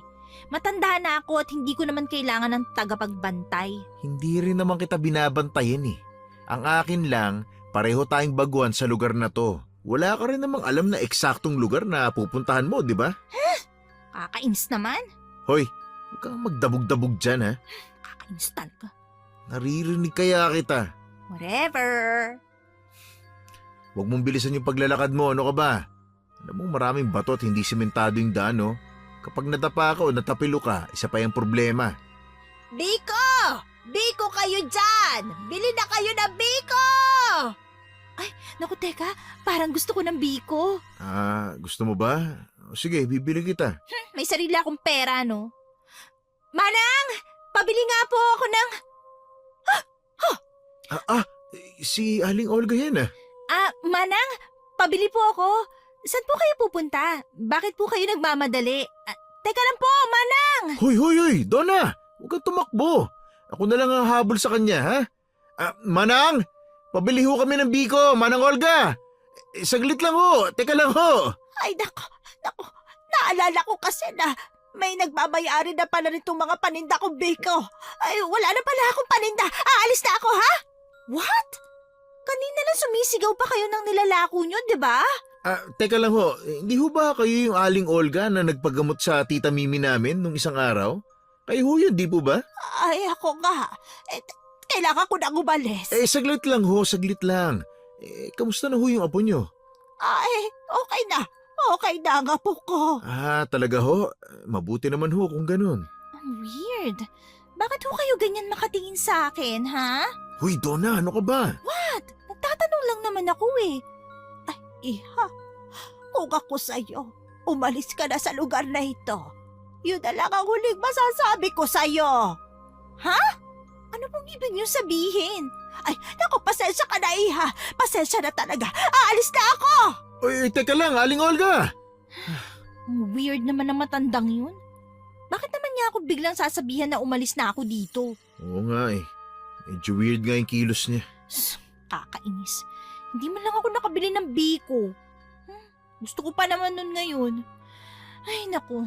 Matanda na ako at hindi ko naman kailangan ng tagapagbantay. Hindi rin naman kita binabantayan eh. Ang akin lang, pareho tayong baguhan sa lugar na to. Wala ka rin namang alam na eksaktong lugar na pupuntahan mo, di ba? Kakainis naman. Hoy, huwag kang magdabog-dabog dyan, ha? Kakainis talaga. Naririnig kaya kita. Whatever. Huwag mong bilisan yung paglalakad mo, ano ka ba? Alam mo maraming bato at hindi sementado yung daan, no? Kapag nadapa ka o natapilo ka, isa pa yung problema. Biko! Biko kayo dyan! Bili na kayo ng Biko! Naku, teka. Parang gusto ko ng biko. Gusto mo ba? O, sige, bibili kita. May sarili akong pera, no? Manang! Pabili nga po ako ng... Si Aling Olga yan, Manang! Pabili po ako. Saan po kayo pupunta? Bakit po kayo nagmamadali? Teka lang po, Manang! Hoy, Donna! Huwag kang tumakbo. Ako na lang ang habol sa kanya, ha? Manang! Pabili ho kami ng biko, Manang Olga! Saglit lang ho, teka lang ho! Ay, nako. Naalala ko kasi na may nagbabayari na pala nitong mga paninda kong Biko. Ay, wala na pala akong paninda. Aalis na ako, ha? What? Kanina lang sumisigaw pa kayo ng nilalako nyo, di ba? Teka lang ho, hindi ho ba kayo yung Aling Olga na nagpagamot sa Tita Mimi namin nung isang araw? Kayo ho yun, di po ba? Ay, ako nga. Kailangan ko nang umalis. Saglit lang ho, saglit lang. Kamusta na ho yung apo nyo? Ay, okay na. Okay na ang apo ko. Talaga ho? Mabuti naman ho kung ganun. Ang weird. Bakit ho kayo ganyan makatingin sa akin, ha? Hoy, Donna, ano ka ba? What? Nagtatanong lang naman ako eh. Ay, iha. Kung ako sa'yo, umalis ka na sa lugar na ito. Yun na lang ang huling masasabi ko sa'yo. Ano pong ibig niyo sabihin? Ay, naku, pasensya ka na, iha. Pasensya na talaga. Aalis na ako! Uy, teka lang, Aling Olga! Ang weird naman ng matandang yun. Bakit naman niya ako biglang sasabihan na umalis na ako dito? Oo nga eh. Medyo weird nga yung kilos niya. Kakainis. Hindi man lang ako nakabili ng biko. Gusto ko pa naman nun ngayon. Ay naku,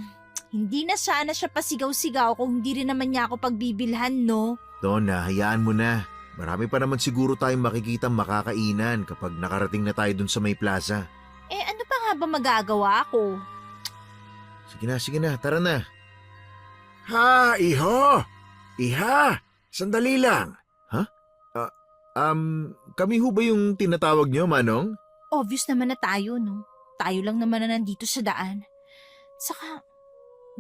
hindi na sana siya pasigaw-sigaw kung hindi rin naman niya ako pagbibilhan, no? Donna, hayaan mo na. Marami pa naman siguro tayong makikita makakainan kapag nakarating na tayo dun sa may plaza. Ano pa nga ba magagawa ko? Sige na, tara na. Ha, iho! Iha! Sandali lang. Kami ho ba yung tinatawag niyo, Manong? Obvious naman na tayo, no? Tayo lang naman na nandito sa daan. Saka,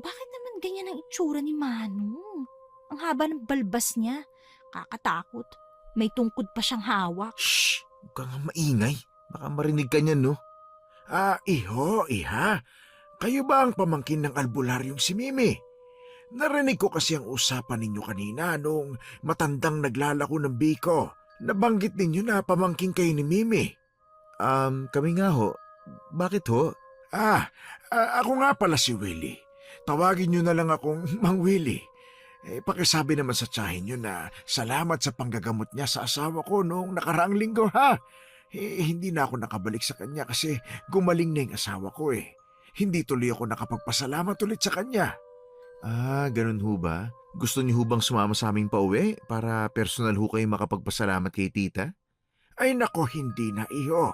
bakit naman ganyan ang itsura ni Manong? Ang haba ng balbas niya. Kakatakot. May tungkod pa siyang hawak. Shh! Huwag ka nga maingay. Baka marinig ka niyan, no? Iho, iha. Kayo ba ang pamangkin ng albularyong si Mimi? Narinig ko kasi ang usapan ninyo kanina nung matandang naglalako ng biko. Nabanggit ninyo na pamangkin kayo ni Mimi. Kami nga ho. Bakit ho? Ako nga pala si Willie. Tawagin nyo na lang akong Mang Willie. Pakisabi naman sa tiyahin nyo na salamat sa panggagamot niya sa asawa ko noong nakaraang linggo, ha? Hindi na ako nakabalik sa kanya kasi gumaling na yung asawa ko eh. Hindi tuloy ako nakapagpasalamat ulit sa kanya. Ganun ho ba? Gusto niyo ho bang sumama sa aming pauwi para personal ho kayo makapagpasalamat kay tita? Ay nako, hindi na iho.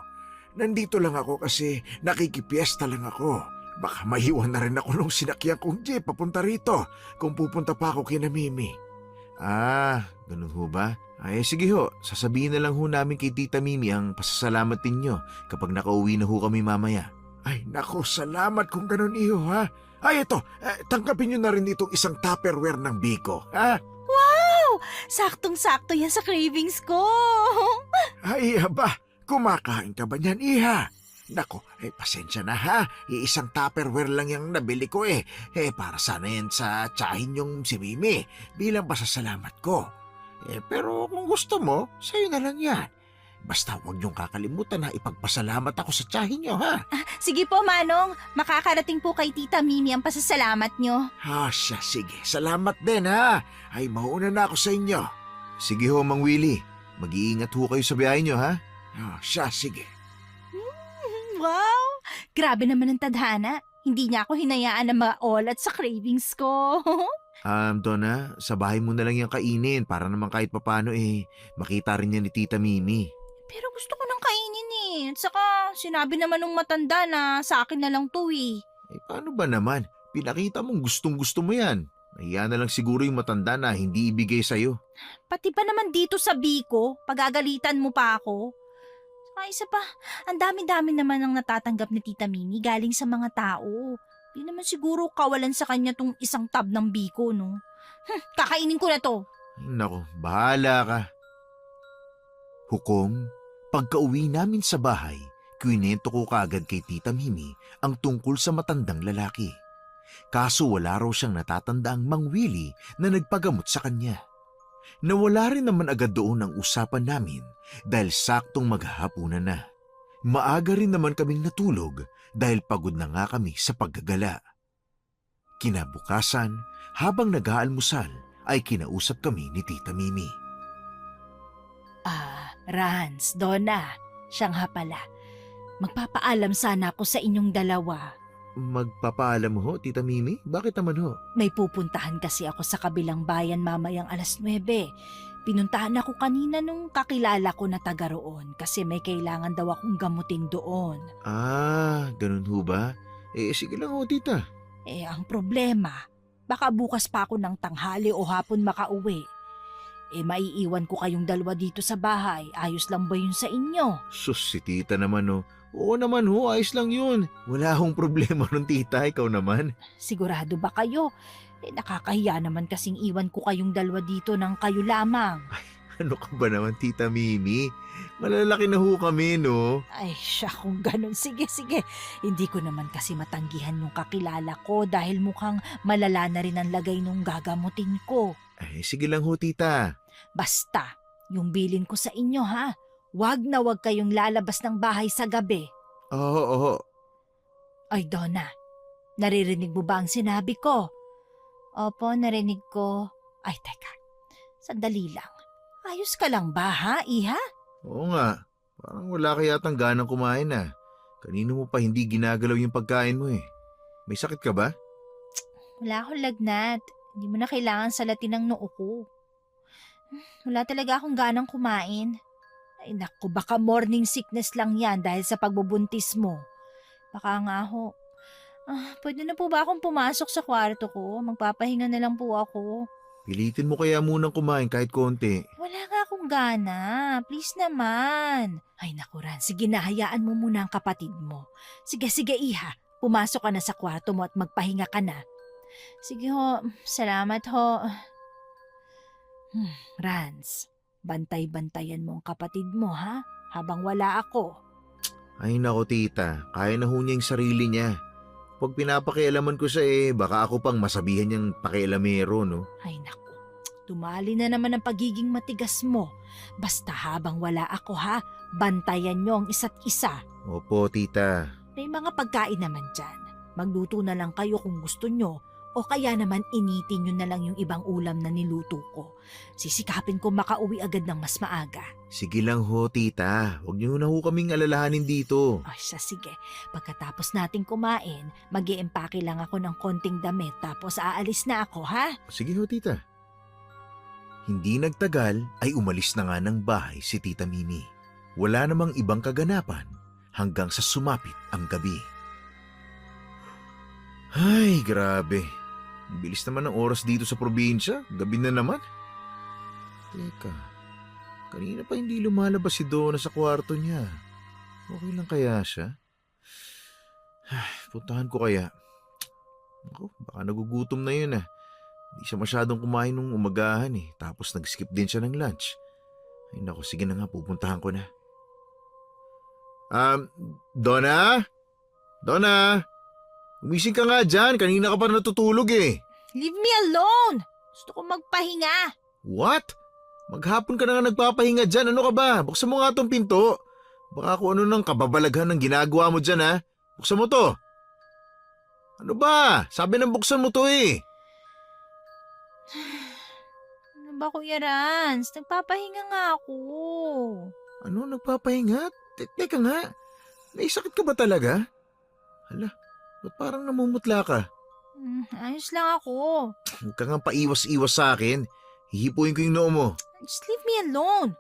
Nandito lang ako kasi nakikipiesta lang ako. Baka maiwan na rin ako nung sinakyan kong jeep papunta rito kung pupunta pa ako kina Mimi. Ganun ho ba? Ay sige ho, sasabihin na lang ho namin kay Tita Mimi ang pasasalamat ninyo kapag nakauwi na ho kami mamaya. Ay nako, salamat kung ganun iho, ha? Ay ito, tanggapin nyo na rin itong isang Tupperware ng biko, ha? Wow! Saktong-sakto yan sa cravings ko. Ay aba, kumakain ka ba niyan, iha? Nako, pasensya na ha. Iisang Tupperware lang yung nabili ko eh. Para sana yan sa tiyahin yung si Mimi bilang pasasalamat ko. Pero kung gusto mo, sa'yo na lang yan. Basta huwag niyong kakalimutan na ipagpasalamat ako sa tiyahin niyo, ha? Sige po, Manong. Makakarating po kay Tita Mimi ang pasasalamat nyo. Siya, sige. Salamat din, ha? Ay, mauna na ako sa inyo. Sige ho, Mang Willie. Mag-iingat ho kayo sa biyahe nyo, ha? Siya, sige. Wow! Grabe naman ang tadhana. Hindi niya ako hinayaan na maulat sa cravings ko. Donna, sa bahay mo na lang yung kainin para naman kahit papano makita rin niya ni Tita Mimi. Pero gusto ko nang kainin eh. At saka sinabi naman ng matanda na sa akin na lang to eh. Paano ba naman? Pinakita mong gustong-gusto mo yan. Nahiya na lang siguro yung matanda na hindi ibigay sa'yo. Pati pa naman dito sa Biko, pagagalitan mo pa ako. Saka isa pa, ang dami-dami naman ang natatanggap ni Tita Mimi galing sa mga tao. Di naman siguro kawalan sa kanya tong isang tab ng Biko, no? Kakainin ko na to. Nako, bahala ka. Hukom, pagka-uwi namin sa bahay, kwinento ko kaagad kay Tita Mimi ang tungkol sa matandang lalaki. Kaso wala raw siyang natatandaang Mang Willie na nagpagamot sa kanya. Nawala rin naman agad doon ang usapan namin dahil saktong maghahapunan na. Maaga rin naman kaming natulog dahil pagod na nga kami sa paggagala. Kinabukasan, habang nag-aalmusal, ay kinausap kami ni Tita Mimi. Rans, Donna, siya nga pala. Magpapaalam sana ako sa inyong dalawa. Magpapaalam ho, Tita Mimi? Bakit naman ho? May pupuntahan kasi ako sa kabilang bayan mamayang 9:00. Pinuntahan ako kanina nung kakilala ko na taga roon kasi may kailangan daw akong gamutin doon. Ganun ho ba? Sige lang ho, Tita. Ang problema, baka bukas pa ako ng tanghali o hapon makauwi. Maiiwan ko kayong dalawa dito sa bahay. Ayos lang ba yun sa inyo? Sus, si Tita naman ho. Oo naman ho, ayos lang yun. Wala akong problema nun, Tita. Ikaw naman. Sigurado ba kayo? Nakakahiya naman kasing iwan ko kayong dalawa dito ng kayo lamang. Ano ka ba naman, Tita Mimi? Malalaki na ho kami, no? Ay, siya kung ganun. Sige. Hindi ko naman kasi matanggihan yung kakilala ko dahil mukhang malala na rin ang lagay nung gagamutin ko. Sige lang ho, Tita. Basta, yung bilin ko sa inyo ha. Wag na wag kayong lalabas ng bahay sa gabi. Oo. Ay, Donna, naririnig mo ba ang sinabi ko? Opo, narinig ko. Ay, teka. Sandali lang. Ayos ka lang ba, ha, Iha? Oo nga, parang wala ka yatang ganang kumain ah. Kanino mo pa hindi ginagalaw yung pagkain mo eh. May sakit ka ba? Wala akong lagnat. Hindi mo na kailangan salatin ang noo ko. Wala talaga akong ganang kumain. Ay, naku, baka morning sickness lang yan dahil sa pagbubuntis mo. Baka nga ho. Pwede na po ba akong pumasok sa kwarto ko? Magpapahinga na lang po ako. Pilitin mo kaya munang kumain kahit konti. Wala nga akong gana. Please naman. Ay, naku, Ran. Sige na, hayaan mo muna ang kapatid mo. Sige, Iha. Pumasok ka na sa kwarto mo at magpahinga ka na. Sige ho. Salamat ho. Rans, bantay-bantayan mo ang kapatid mo, ha? Habang wala ako. Ay nako tita, kaya na ho niya yung sarili niya. Pag pinapakialaman ko siya baka ako pang masabihan niyang pakialamero, no? Ay, naku. Tumali na naman ang pagiging matigas mo. Basta habang wala ako, ha? Bantayan niyo ang isa't isa. Opo tita. May mga pagkain naman dyan. Magluto na lang kayo kung gusto nyo. O kaya naman initin nyo na lang yung ibang ulam na niluto ko. Sisikapin ko makauwi agad ng mas maaga. Sige lang ho tita, huwag niyo na ho kaming alalahanin dito. O siya, sige. Pagkatapos nating kumain, mag-iempake lang ako ng konting damit tapos aalis na ako, ha? Sige ho tita. Hindi nagtagal ay umalis na nga ng bahay si Tita Mimi. Wala namang ibang kaganapan hanggang sa sumapit ang gabi. Ay, grabe. Ang bilis naman ng oras dito sa probinsya. Gabi na naman. Teka, kanina pa hindi lumalabas si Donna sa kwarto niya. Okay lang kaya siya? Ay, puntahan ko kaya. Ako, baka nagugutom na yun ah. Hindi siya masyadong kumain nung umagahan Tapos nag-skip din siya ng lunch. Ay naku, sige na nga, pupuntahan ko na. Donna? Donna? Umising ka nga dyan, kanina ka pa natutulog Leave me alone! Gusto ko magpahinga. What? Maghapon ka na nga nagpapahinga dyan, ano ka ba? Buksan mo nga tong pinto. Baka kung ano nang kababalaghan ng ginagawa mo dyan ha. Buksan mo to. Ano ba? Sabi ng buksan mo to Ano ba, Kuya Rans? Nagpapahinga nga ako. Ano, nagpapahinga? Teka nga, may sakit ka ba talaga? Hala, ba't parang namumutla ka? Ayos lang ako. Huwag ka nga paiwas-iwas sa akin. Hihipuin ko yung noo mo. Just leave me alone.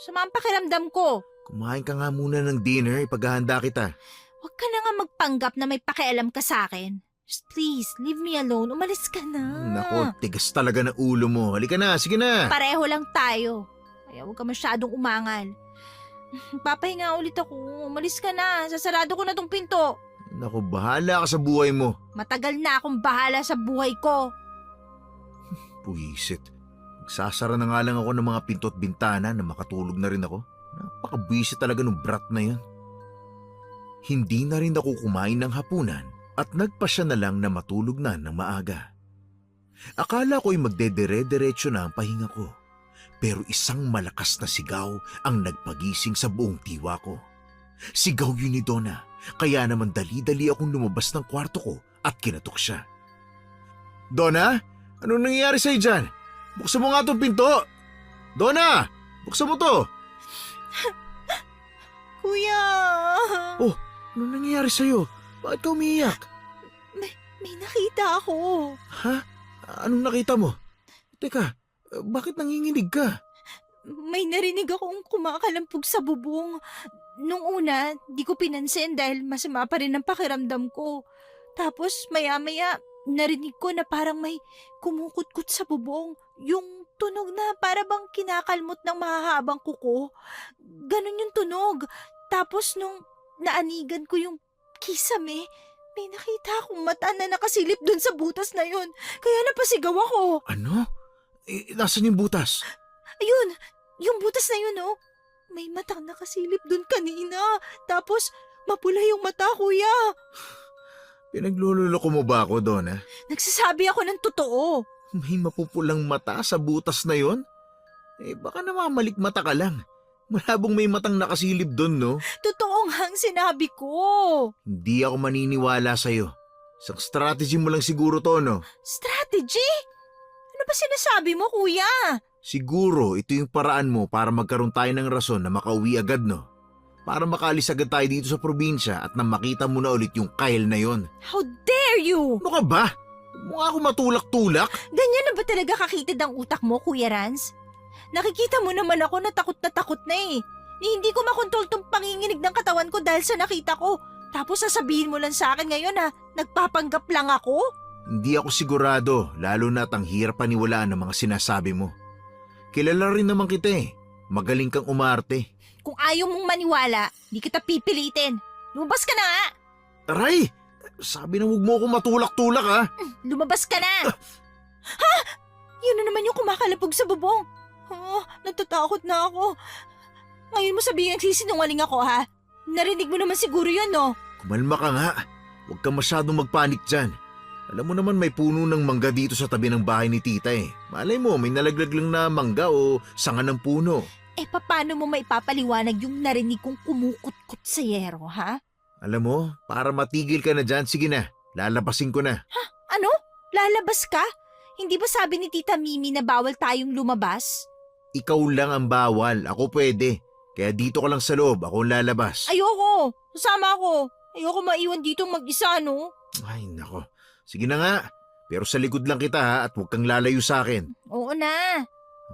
Sama ang pakiramdam ko. Kumain ka nga muna ng dinner, ipaghahanda kita. Huwag ka na nga magpanggap na may pakialam ka sa akin. Just please, leave me alone. Umalis ka na. Nako, tigas talaga ng ulo mo. Halika na, sige na. Pareho lang tayo. Kaya huwag ka masyadong umangal. Papahinga ulit ako. Umalis ka na. Sasarado ko na tong pinto. Nako, bahala ka sa buhay mo. Matagal na akong bahala sa buhay ko. Puwisit. Magsasara na nga lang ako ng mga pinto at bintana na makatulog na rin ako. Napakabwisit talaga ng brat na yan. Hindi na rin ako kumain ng hapunan at nagpasya na lang na matulog na ng maaga. Akala ko'y magdedere-derecho na ang pahinga ko. Pero isang malakas na sigaw ang nagpagising sa buong tiwa ko. Sigaw yun ni Donna, kaya naman dali-dali akong lumabas ng kwarto ko at kinatok siya. Donna? Anong nangyayari sa'yo dyan? Buksan mo nga itong pinto! Donna! Buksan mo to! Kuya! Oh, anong nangyayari sa'yo? Bakit ka umiiyak? May nakita ako. Ha? Anong nakita mo? Teka, bakit nanginginig ka? May narinig akong kumakalampog sa bubong. Nung una, di ko pinansin dahil masama pa rin ang pakiramdam ko. Tapos maya-maya, narinig ko na parang may kumukutkot sa bubong. Yung tunog na para bang kinakalmot ng mahahabang kuko. Ganon yung tunog. Tapos nung naanigan ko yung kisame, may nakita akong mata na nakasilip dun sa butas na yun. Kaya napasigaw ako. Ano? Nasaan yung butas? Ayun, yung butas na yun, oh. May matang nakasilip dun kanina. Tapos, mapula yung mata, kuya. Pinaglululoko mo ba ako, Donna? Nagsasabi ako ng totoo. May mapupulang mata sa butas na yon? Baka namamalikmata ka lang. Malabong may matang nakasilip doon, no? Totoo nga ang sinabi ko. Hindi ako maniniwala sa'yo. Isang strategy mo lang siguro to, no? Strategy? Ano ba sinasabi mo, kuya? Siguro ito yung paraan mo para magkaroon tayo ng rason na makauwi agad, no? Para makaalis agad tayo dito sa probinsya at nang makita mo na ulit yung Kyle na yon. How dare you? Ano ka ba? Huwag mo nga ako matulak-tulak. Ganyan na ba talaga kakitid ang utak mo, Kuya Rans? Nakikita mo naman ako na takot na eh. Ni hindi ko makontrol tong panginginig ng katawan ko dahil sa nakita ko. Tapos sasabihin mo lang sa akin ngayon na nagpapanggap lang ako? Hindi ako sigurado, lalo na't ang hirap paniwalaan ng mga sinasabi mo. Kilala rin naman kita eh. Magaling kang umarte. Kung ayaw mong maniwala, di kita pipilitin. Lumabas ka na nga! Aray! Sabi na huwag mo ako matulak-tulak ha. Lumabas ka na! Ha? Yun na naman yung kumakalapog sa bubong. Oh, natatakot na ako. Ngayon mo sabihin nagsisinungaling ako ha? Narinig mo naman siguro yun no? Kumalma ka nga. Huwag ka masyadong magpanik dyan. Alam mo naman may puno ng mangga dito sa tabi ng bahay ni tita eh. Malay mo may nalaglag lang na mangga o sanga ng puno. Eh paano mo maipapaliwanag yung narinig kong kumukot-kot sa yero ha? Alam mo, para matigil ka na dyan, sige na. Lalabasin ko na. Ano? Lalabas ka? Hindi ba sabi ni Tita Mimi na bawal tayong lumabas? Ikaw lang ang bawal. Ako pwede. Kaya dito ka lang sa loob. Ako ang lalabas. Ayoko! Sasama ako! Ayoko maiwan dito mag-isa no? Ay, nako. Sige na nga. Pero sa likod lang kita ha at huwag kang lalayo sa akin. Oo na!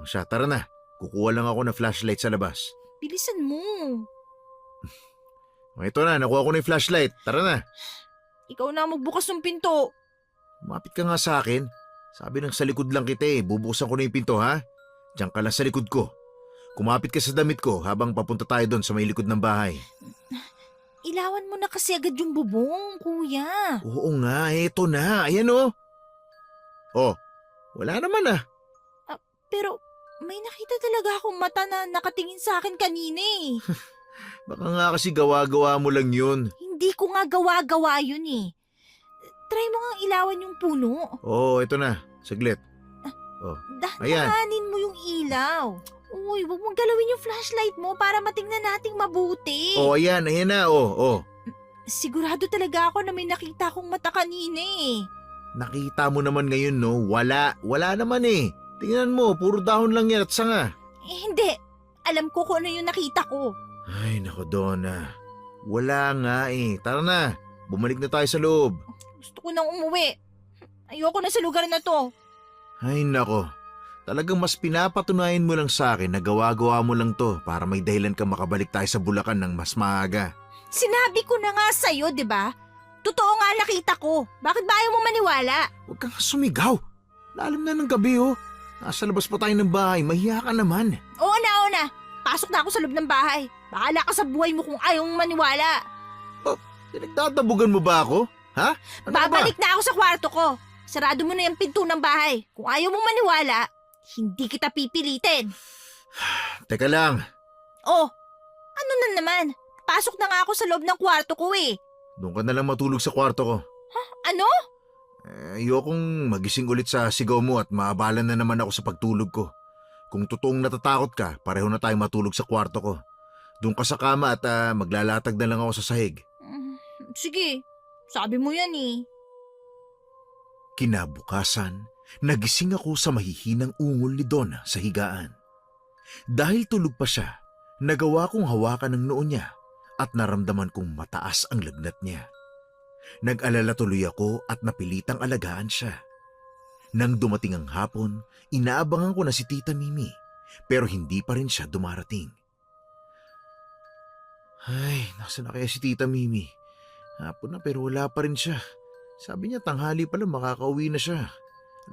O siya, tara na. Kukuha lang ako ng flashlight sa labas. Bilisan mo! O ito na, nakuha ko na yung flashlight. Tara na. Ikaw na magbukas ng pinto. Umapit ka nga sa akin. Sabi ng sa likod lang kita eh. Bubuksan ko na yung pinto ha. Diyan ka lang sa likod ko. Kumapit ka sa damit ko habang papunta tayo doon sa may likod ng bahay. Ilawan mo na kasi agad yung bubong, kuya. Oo nga, eto na. Ayan o. Oh, wala naman ah. Pero may nakita talaga akong mata na nakatingin sa akin kanina eh. Baka nga kasi gawa-gawa mo lang yun. Hindi ko nga gawa-gawa yun eh. Try mo nga ilawan yung puno. Oo, eto na. Saglit. Dahan-dahanin mo yung ilaw. Uy, wag mong galawin yung flashlight mo para matingnan nating mabuti. Oh, ayan na. Oh. Sigurado talaga ako na may nakita akong mata kanina eh. Nakita mo naman ngayon no. Wala naman eh. Tingnan mo, puro dahon lang yan at sanga. Hindi. Alam ko kung ano yung nakita ko. Ay, nako Donna. Wala nga eh. Tara na. Bumalik na tayo sa loob. Gusto ko nang umuwi. Ayoko na sa lugar na to. Ay, nako. Talagang mas pinapatunayan mo lang sa akin na gawa-gawa mo lang to para may dahilan ka makabalik tayo sa Bulacan ng mas maaga. Sinabi ko na nga sa'yo, di ba? Totoo nga nakita ko. Bakit ba ayaw mo maniwala? Huwag kang sumigaw. Lalim na ng gabi oh. Nasa labas pa tayo ng bahay. Mahiya ka naman. Oo na. Pasok na ako sa loob ng bahay. Bahala ka sa buhay mo kung ayaw mong maniwala. Pinagdadabugan mo ba ako? Ha? Ano ka ba? Babalik na ako sa kwarto ko. Sarado mo na yung pinto ng bahay. Kung ayaw mong maniwala, hindi kita pipilitin. Teka lang. Oh, ano na naman? Pasok na nga ako sa loob ng kwarto ko eh. Doon ka na lang matulog sa kwarto ko. Ano? Ayokong magising ulit sa sigaw mo at maabalan na naman ako sa pagtulog ko. Kung totoong natatakot ka, pareho na tayo matulog sa kwarto ko. Doon ka sa kama at maglalatag na lang ako sa sahig. Sige, sabi mo yan eh. Kinabukasan, nagising ako sa mahihinang ungol ni Donna sa higaan. Dahil tulog pa siya, nagawa kong hawakan ng noo niya at naramdaman kong mataas ang lagnat niya. Nag-alala tuloy ako at napilitang alagaan siya. Nang dumating ang hapon, inaabangan ko na si Tita Mimi, pero hindi pa rin siya dumarating. Ay, nasa na kaya si Tita Mimi? Hapon na pero wala pa rin siya. Sabi niya tanghali pa lang makakauwi na siya.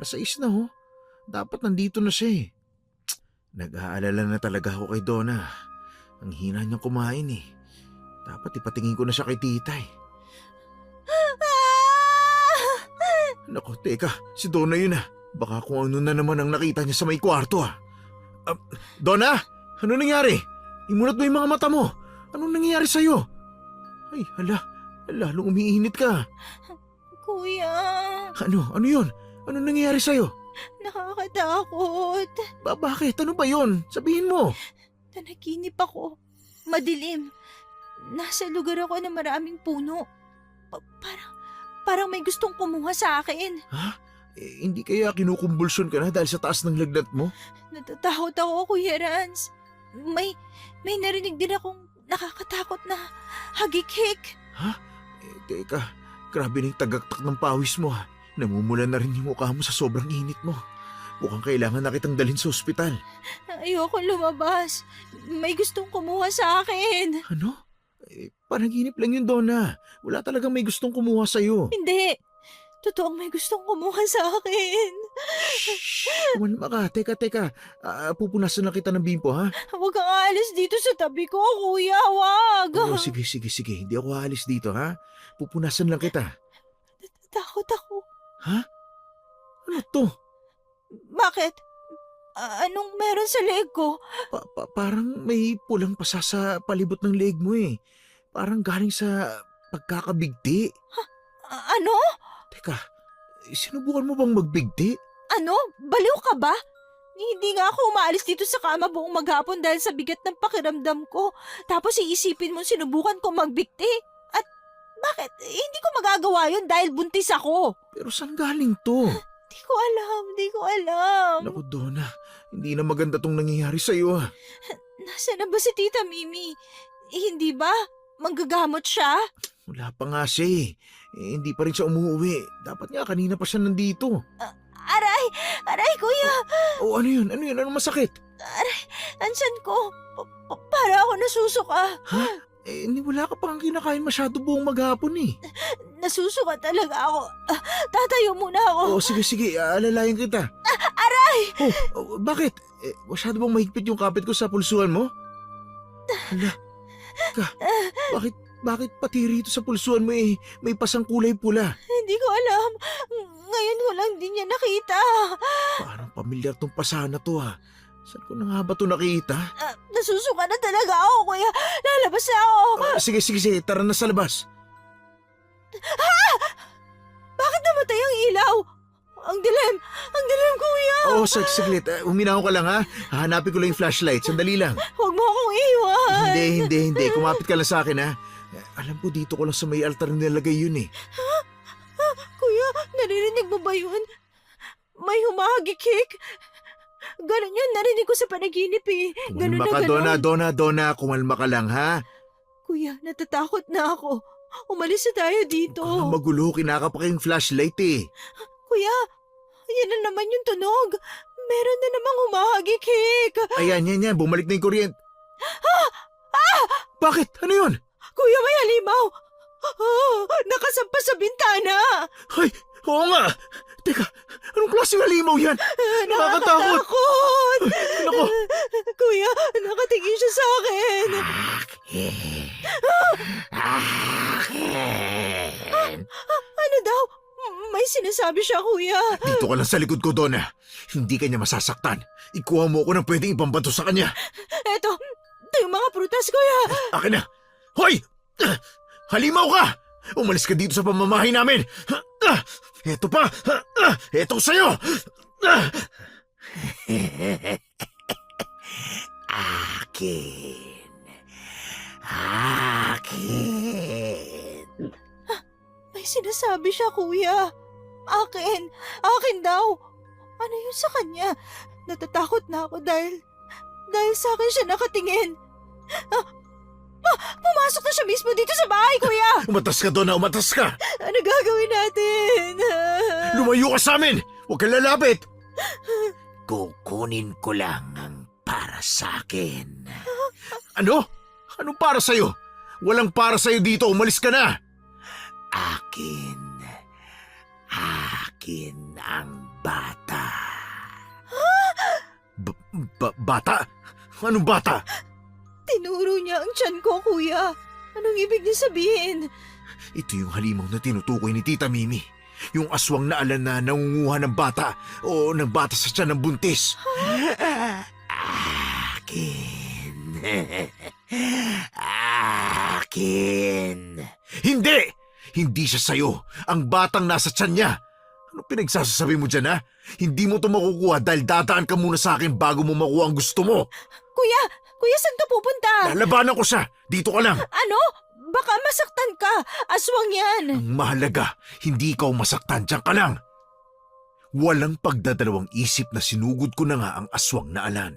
6:00 na ho. Dapat nandito na siya eh. Nag-aalala na talaga ako kay Donna. Ang hina niyang kumain eh. Dapat ipatingin ko na siya kay tita eh. Naku, teka. Si Donna yun ah. Baka kung ano na naman ang nakita niya sa may kwarto ah. Donna? Ano nangyari? Imulat mo yung mga mata mo. Anong nangyayari sa'yo? Ay, lalong umiinit ka. Kuya, Ano yun? Ano nangyayari sa'yo? nakakatakot. Bakit? Ano ba yun? Sabihin mo. Nanaginip ako. Madilim. Nasa lugar ako na maraming puno. Parang may gustong kumuha sa akin. Hindi kaya kinukumbulsyon ka na dahil sa taas ng lagnat mo? Natatakot ako, Kuya Rans. May narinig din akong nakakatakot na hagik-hik. Teka, grabe na yung tagaktak ng pawis mo ha. Namumula na rin yung mukha mo sa sobrang init mo. Mukhang kailangan na kitang dalhin sa ospital. Ayoko lumabas. May gustong kumuha sa akin. Ano? Panaginip lang yun, Donna. Wala talagang may gustong kumuha sa'yo. Hindi. Totoong may gustong kumuha sa akin. Kumalma ka. Teka. Pupunasan lang kita ng bimpo, ha? Huwag kang aalis dito sa tabi ko, Kuya. Wag. Oo, sige. Hindi ako aalis dito, ha? Pupunasan lang kita. Takot ako. Ano to? Bakit? Anong meron sa leg ko? Parang may pulang pasa sa palibot ng leg mo eh. Parang galing sa pagkakabigti. Ano? Teka, sinubukan mo bang magbigti? Ano? Baliw ka ba? Hindi nga ako umaalis dito sa kama buong maghapon dahil sa bigat ng pakiramdam ko. Tapos iisipin mo sinubukan ko magbigti. At bakit? Hindi ko magagawa yun dahil buntis ako. Pero saan galing to? Di ko alam. Naku, Donna, hindi na maganda tong nangyayari sa'yo ah. Nasaan na ba si Tita Mimi? Hindi ba? Manggagamot siya? Wala pa nga siya eh. Hindi pa rin siya umuwi. Dapat nga kanina pa siya nandito. Aray, kuya! O ano yun? Ano masakit? Ansan ko? Para ako nasusuka. Wala ka pang kinakain masyado buong maghapon eh. Nasusuka talaga ako. Tatayo muna ako. Oo, sige. Alalayan kita. Aray! Bakit? Masyado bang mahigpit yung kapit ko sa pulsuan mo? Hala. Bakit pati rito sa pulsuan mo eh may pasang kulay pula? Hindi ko alam. Ngayon ko lang din niya nakita. Parang pamilyar tong pasa na to ah. Saan ko na nga ba ito nakita? Nasusuka na talaga ako, kuya. Lalabas na ako. Sige. Tara na sa labas. Bakit namatay ang ilaw? Ang dilim, kuya. Oo, saglit. Uminaw ka lang ha. Hahanapin ko lang yung flashlight. Sandali lang. Huwag mo akong iwan. Hindi. Kumapit ka lang sa akin ha. Alam ko dito ko lang sa may altar nilagay yun eh. Kuya, naririnig mo ba yun? May humahagikik. Ganon yun, narinig ko sa panaginip eh. Ganon Kumalma na ka, ganon. Donna. Kumalma ka lang ha. Kuya, natatakot na ako. Umalis na tayo dito. Huwag kang magulo. Kinakapak yung flashlight eh. Kuya, yan na naman yung tunog. Meron na namang humahagikik. Ayan. Bumalik na yung kuryente. Bakit? Ano yun? Kuya, may halimaw. Nakasampa sa bintana. Ay, oo nga. Teka, anong klaseng halimaw yan? Nakakatakot. Nako. Kuya, nakatingin siya sa akin. Ano daw? May sinasabi siya, kuya. Dito ka lang sa likod ko, Donna. Hindi kanya masasaktan. Ikuha mo ako ng pwedeng ipambato sa kanya. Ito yung mga prutas, kuya. Akin na. Hoy! Halimaw ka! Umalis ka dito sa pamamahay namin! Eto pa! Eto sa'yo! Akin! May sinasabi siya, kuya. Akin daw. Ano yun sa kanya? Natatakot na ako dahil sa akin siya nakatingin. Pumasok na siya mismo dito sa bahay, kuya! Umatas ka, Donna! Umatas ka! Ano gagawin natin? Lumayo ka sa amin! Huwag kang lalapit! Kukunin ko lang ang para sa akin. Ano? Anong para sa'yo? Walang para sa'yo dito. Umalis ka na! Akin ang bata. Bata? Anong bata? Tinuro niya ang tiyan ko, kuya. Anong ibig niya sabihin? Ito yung halimaw na tinutukoy ni Tita Mimi. Yung aswang na alan na nangunguha ng bata o ng bata sa tiyan ng buntis. Akin. Hindi! Hindi siya sa'yo. Ang batang nasa tiyan niya. Ano pinagsasasabi mo dyan, ha? Hindi mo ito makukuha dahil dadaan ka muna sa akin bago mo makuha ang gusto mo. Kuya, saan ka pupunta? Lalabanan ko siya. Dito ka lang. Ano? Baka masaktan ka. Aswang yan. Ang mahalaga, hindi ikaw masaktan, diyan ka lang. Walang pagdadalawang isip na sinugod ko na nga ang aswang na alan.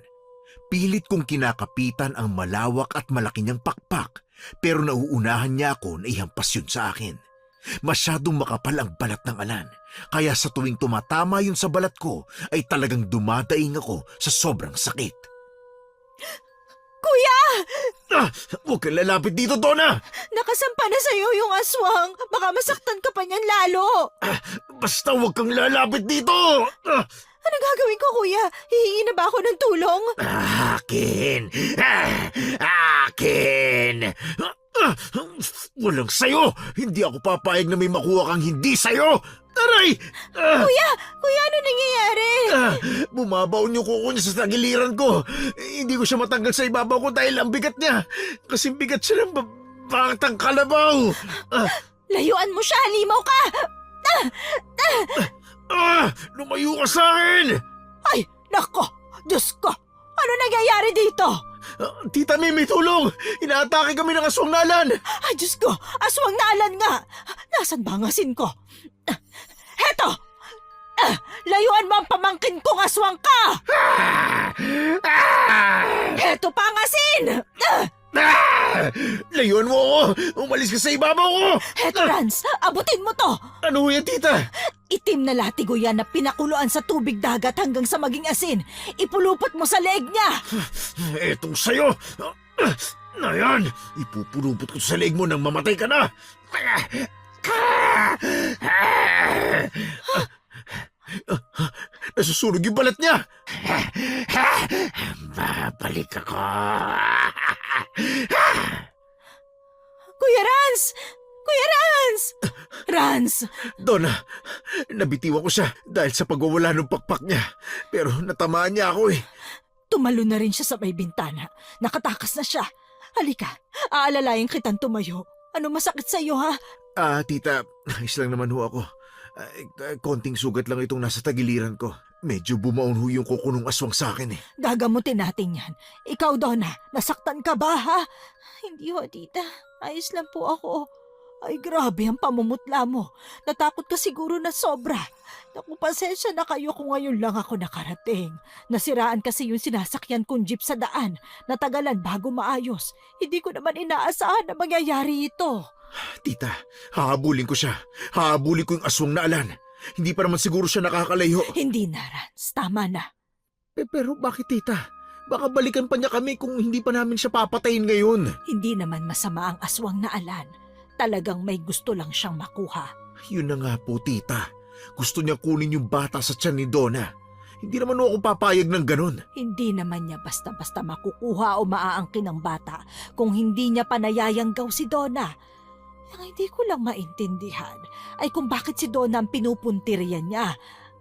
Pilit kong kinakapitan ang malawak at malaki niyang pakpak, pero nauunahan niya ako na ihampas yun sa akin. Masyadong makapal ang balat ng alan, kaya sa tuwing tumatama yun sa balat ko ay talagang dumadaing ako sa sobrang sakit. Kuya! Huwag kang lalapit dito, Donna! Nakasampa na sa'yo yung aswang. Baka masaktan ka pa niyan lalo. Basta huwag kang lalapit dito! Anong gagawin ko, kuya? Hihingi na ba ako ng tulong? Akin! Akin! Walang sayo! Hindi ako papayag na may makuha kang hindi sayo! Aray! Kuya! Kuya, ano nangyayari? Bumabaw niyo kuko niya sa tagiliran ko. Hindi ko siya matanggal sa ibabaw ko dahil ang bigat niya. Kasing bigat siya ng batang kalabaw. Layuan mo siya! Limaw ka! Lumayo ka sa akin! Ay! Nako! Diyos ko! Ano nangyayari dito? Tita Mimi, tulong! Inaatake kami ng aswang nalan! Ay, Diyos ko! Aswang naalan nga! Nasaan ba ang asin ko? Heto! Layuan mo ang pamangkin kong aswang ka! Heto pa ang asin! Layuan mo ako! Umalis ka sa ibabaw ko! Heto, Rans! Abutin mo to! Ano yan, tita? Itim na latigo yan na pinakuluan sa tubig dagat hanggang sa maging asin. Ipulupot mo sa leeg niya! Etong sayo! Na yan! Ipupulupot ko sa leeg mo nang mamatay ka na! Nasusunog yung balat niya! Babalik ako! Kuya Rans! Kuya Rans! Rans! Donna, nabitiwan ko siya dahil sa pagwawala ng pakpak niya. Pero natamaan niya ako eh. Tumalo na rin siya sa may bintana. Nakatakas na siya. Halika, aalalayan kitang tumayo. Ano masakit sa iyo, ha? Tita, ayos lang naman ho ako. Konting sugat lang itong nasa tagiliran ko. Medyo bumaon ho yung kuko ng aswang sa akin eh. Gagamutin natin yan. Ikaw, Donna, nasaktan ka ba, ha? Hindi ho, tita. Ayos lang po ako. Ay, grabe ang pamumutla mo. Natakot ka siguro na sobra. Naku, pasensya na kayo kung ngayon lang ako nakarating. Nasiraan kasi yung sinasakyan kong jeep sa daan. Natagalan bago maayos. Hindi ko naman inaasahan na mangyayari ito. Tita, hahabulin ko siya. Hahabulin ko yung aswang na alan. Hindi pa naman siguro siya nakakalayo. Hindi na, Rans. Tama na. Pero bakit, tita? Baka balikan pa niya kami kung hindi pa namin siya papatayin ngayon. Hindi naman masama ang aswang na alan. Talagang may gusto lang siyang makuha. Yun na nga po, tita. Gusto niya kunin yung bata sa tiyan ni Donna. Hindi naman ako papayag ng ganun. Hindi naman niya basta-basta makukuha o maaangkin ng bata kung hindi niya panayayanggaw si Donna. Ang hindi ko lang maintindihan ay kung bakit si Donna ang pinupuntirya niya.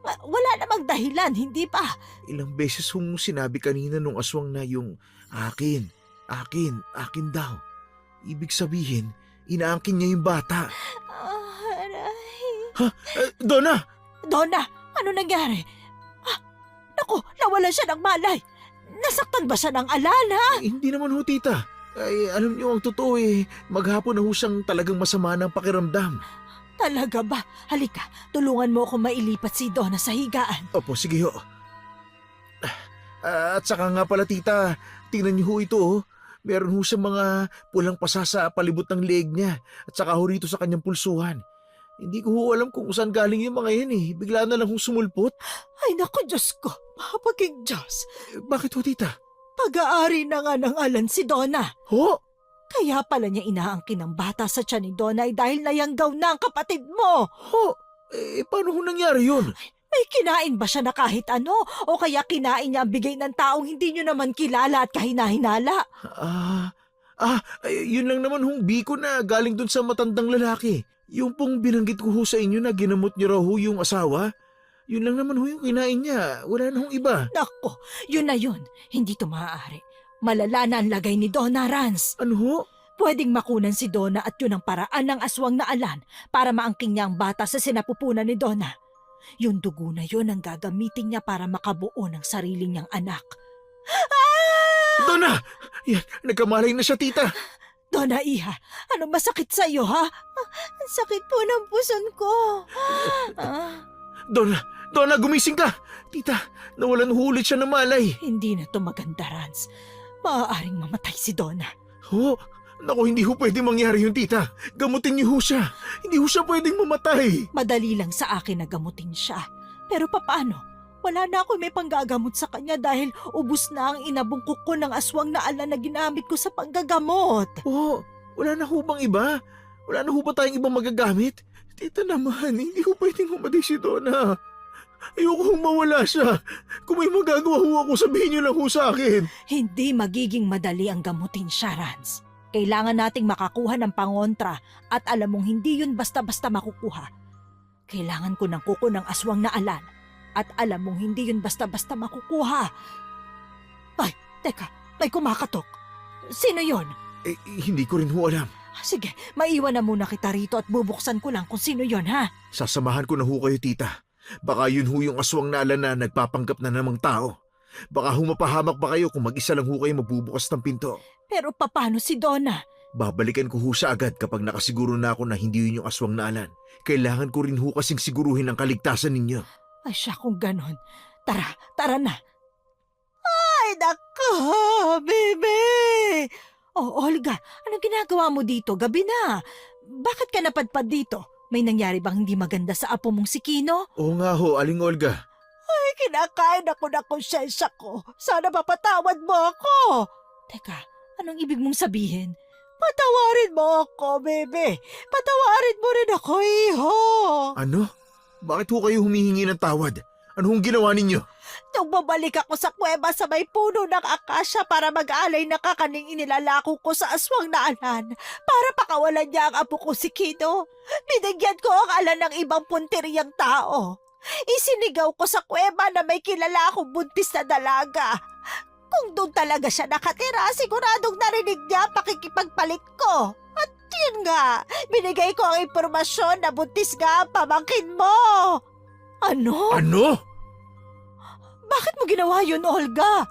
Wala namang dahilan, hindi pa. Ilang beses hong sinabi kanina nung aswang na yung akin daw. Ibig sabihin, inaangkin niya yung bata. Aray. Donna! Donna, ano nangyari? Naku, nawalan siya ng malay. Nasaktan ba siya ng alala? Hindi naman ho, tita. Ay, alam niyo ang totoo eh. Maghapon na ho siyang talagang masama ng pakiramdam. Talaga ba? Halika, tulungan mo ako mailipat si Donna sa higaan. Opo, sige ho. At saka nga pala, tita, tingnan niyo ho ito oh. Meron ho siyang mga pulang pasa sa palibot ng leeg niya at saka ho rito sa kanyang pulsuhan. Hindi ko ho alam kung saan galing yung mga yan eh. Bigla na lang ho sumulpot. Ay naku, Diyos ko. Mapaging Diyos. Bakit ho, tita? Pag-aari na nga ng alan si Donna. Ho? Kaya pala niya inaangkin ng bata sa tiyan ni Donna ay dahil nayanggaw na ang kapatid mo. Ho? Paano ho nangyari yun? May kinain ba siya na kahit ano? O kaya kinain niya ang bigay ng taong hindi niyo naman kilala at kahina-hinala? Yun lang naman hong biko na galing dun sa matandang lalaki. Yung pong binanggit ko ho sa inyo na ginamot niyo raw ho yung asawa. Yun lang naman ho yung kinain niya. Wala na hong iba. Nako, yun na yun. Hindi to maaari. Malala na ang lagay ni Donna, Rans. Ano ho? Pwedeng makunan si Donna at yun ang paraan ng aswang na alan para maangking niya ang bata sa sinapupunan ni Donna. Yung dugo na yun ang gagamitin niya para makabuo ng sarili niyang anak. Donna! Yan, nagkamalay na siya, tita. Donna Iha, anong masakit sa'yo, ha? Ang sakit po ng puson ko. Donna, gumising ka! Tita, nawalan ho ulit siya ng malay. Hindi na to maganda, Rans. Maaaring mamatay si Donna. Ho, naku, hindi ho pwedeng mangyari yun, tita. Gamutin niyo ho siya. Hindi ho siya pwedeng mamatay. Madali lang sa akin na gamutin siya. Pero papaano? Wala na ako may panggagamot sa kanya dahil ubus na ang inabungkok ko ng aswang na ala na ginamit ko sa panggagamot. Oh, wala na ho bang iba? Wala na ho ba tayong ibang magagamit? Tita naman, hindi ho pwedeng humatay si Donna. Ayoko hong mawala siya. Kung may magagawa ho ako, sabihin niyo lang ho sa akin. Hindi magiging madali ang gamutin siya, Rans. Kailangan nating makakuha ng pangontra at alam mong hindi yun basta-basta makukuha. Kailangan ko ng kuko ng aswang na alan at alam mong hindi yun basta-basta makukuha. Ay, teka, may kumakatok. Sino yon? Hindi ko rin ho alam. Sige, maiwan na muna kita rito at bubuksan ko lang kung sino yon, ha? Sasamahan ko na ho kayo, tita. Baka yun ho yung aswang na ala na nagpapanggap na namang tao. Baka humapahamak pa kayo kung mag-isa lang ho kayo magbubukas ng pinto. Pero paano si Donna? Babalikan ko ho siya agad kapag nakasiguro na ako na hindi yun yung aswang na alan. Kailangan ko rin ho kasing siguruhin ang kaligtasan ninyo. Ay siya kung ganon. Tara na. Ay, nako, bebe! Oh, Olga, anong ginagawa mo dito? Gabi na. Bakit ka napadpad dito? May nangyari bang hindi maganda sa apo mong si Kino? Oo nga ho, Aling Olga. Ay, kinakain ako ng konsyensya ko. Sana mapatawad mo ako. Teka, anong ibig mong sabihin? Patawarin mo ako, bebe. Patawarin mo rin ako, iho. Ano? Bakit ho kayo humihingi ng tawad? Ano hong ginawa ninyo? Nung babalik ako sa kuweba sa may puno ng akasya para mag-alay na kakaning inilalako ko sa aswang na alan para pakawalan niya ang apo ko si Kino, binigyan ko ang alan ng ibang puntiriyang tao. Isinigaw ko sa kuweba na may kilala akong buntis na dalaga. Kung doon talaga siya nakatira, siguradong narinig niya ang pakikipagpalit ko. At yun nga, binigay ko ang impormasyon na buntis nga ang pamangkin mo. Ano? Ano? Bakit mo ginawa yun, Olga?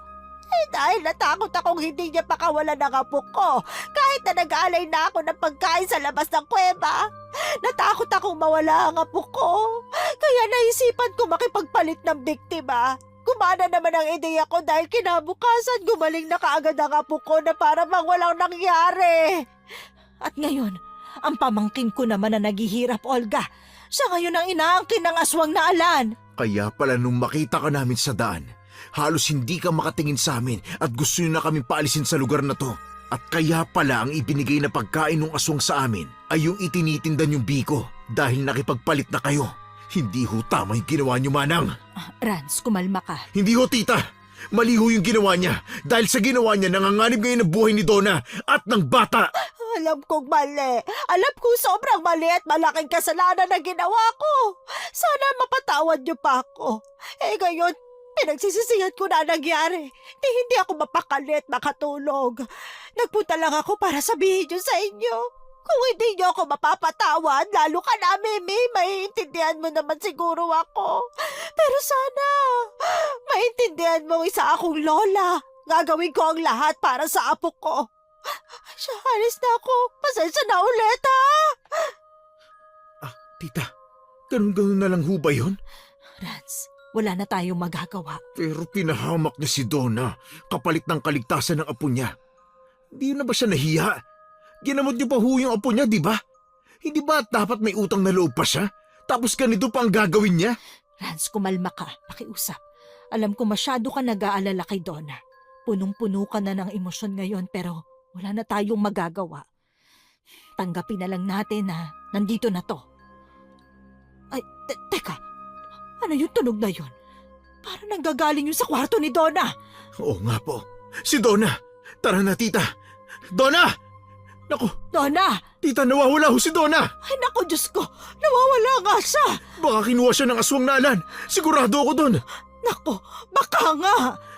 Dahil natakot akong hindi niya pakawalan ng apo ko. Kahit na nag-aalay na ako ng pagkain sa labas ng kuweba. Natakot akong mawala ang apo ko. Kaya naisipan ko makipagpalit ng biktima. Gumana naman ang ideya ko dahil kinabukasan gumaling na kaagad ang apo ko na para bang walang nangyari. At ngayon, ang pamangkin ko naman na naghihirap, Olga. Siya ngayon ang inaangkin ng aswang na alan. Kaya pala nung makita ka namin sa daan, halos hindi ka makatingin sa amin at gusto nyo na kaming paalisin sa lugar na to. At kaya pala ang ibinigay na pagkain ng aswang sa amin ay yung itinitinda yung biko dahil nakipagpalit na kayo. Hindi ho tama yung ginawa nyo, Manang. Rans, kumalma ka. Hindi ho, tita. Mali ho yung ginawa niya dahil sa ginawa niya nanganganib ngayon ang buhay ni Donna at ng bata. Alam kong mali. Alam kong sobrang mali at malaking kasalanan na ginawa ko. Sana mapatawad niyo pa ako. Ngayon, pinagsisisihan ko na nangyari. Hindi ako mapakali at makatulog. Nagpunta lang ako para sabihin niyo sa inyo. Kung hindi niyo ako mapapatawad, lalo ka na, Mimi, maiintindihan mo naman siguro ako. Pero sana, maintindihan mo isa akong lola. Gagawin ko ang lahat para sa apo ko. Siya, alis na ako. Pasensya na ulit, ha? Tita, ganun-ganun na lang ho ba yun? Rans, wala na tayong magagawa. Pero pinahamak niya si Donna kapalit ng kaligtasan ng apo niya. Hindi na ba siya nahiya? Ginamot niyo pa ho yung apo niya, di ba? Hindi ba dapat may utang na loob pa siya? Tapos ganito pa ang gagawin niya? Rans, kumalma ka. Pakiusap. Alam ko masyado ka nag-aalala kay Donna. Punong-puno ka na ng emosyon ngayon pero wala na tayong magagawa. Tanggapin na lang natin na nandito na to. Ay, teka. Ano yung tunog na yun? Parang nanggagaling yun sa kwarto ni Donna. Oo nga po. Si Donna! Tara na, tita! Donna! Naku, Donna! tita, nawawala ho si Donna! Ay, naku, Diyos ko. Nawawala nga siya. Baka kinuha siya ng aswang na alan. Sigurado ako doon. Naku, baka nga.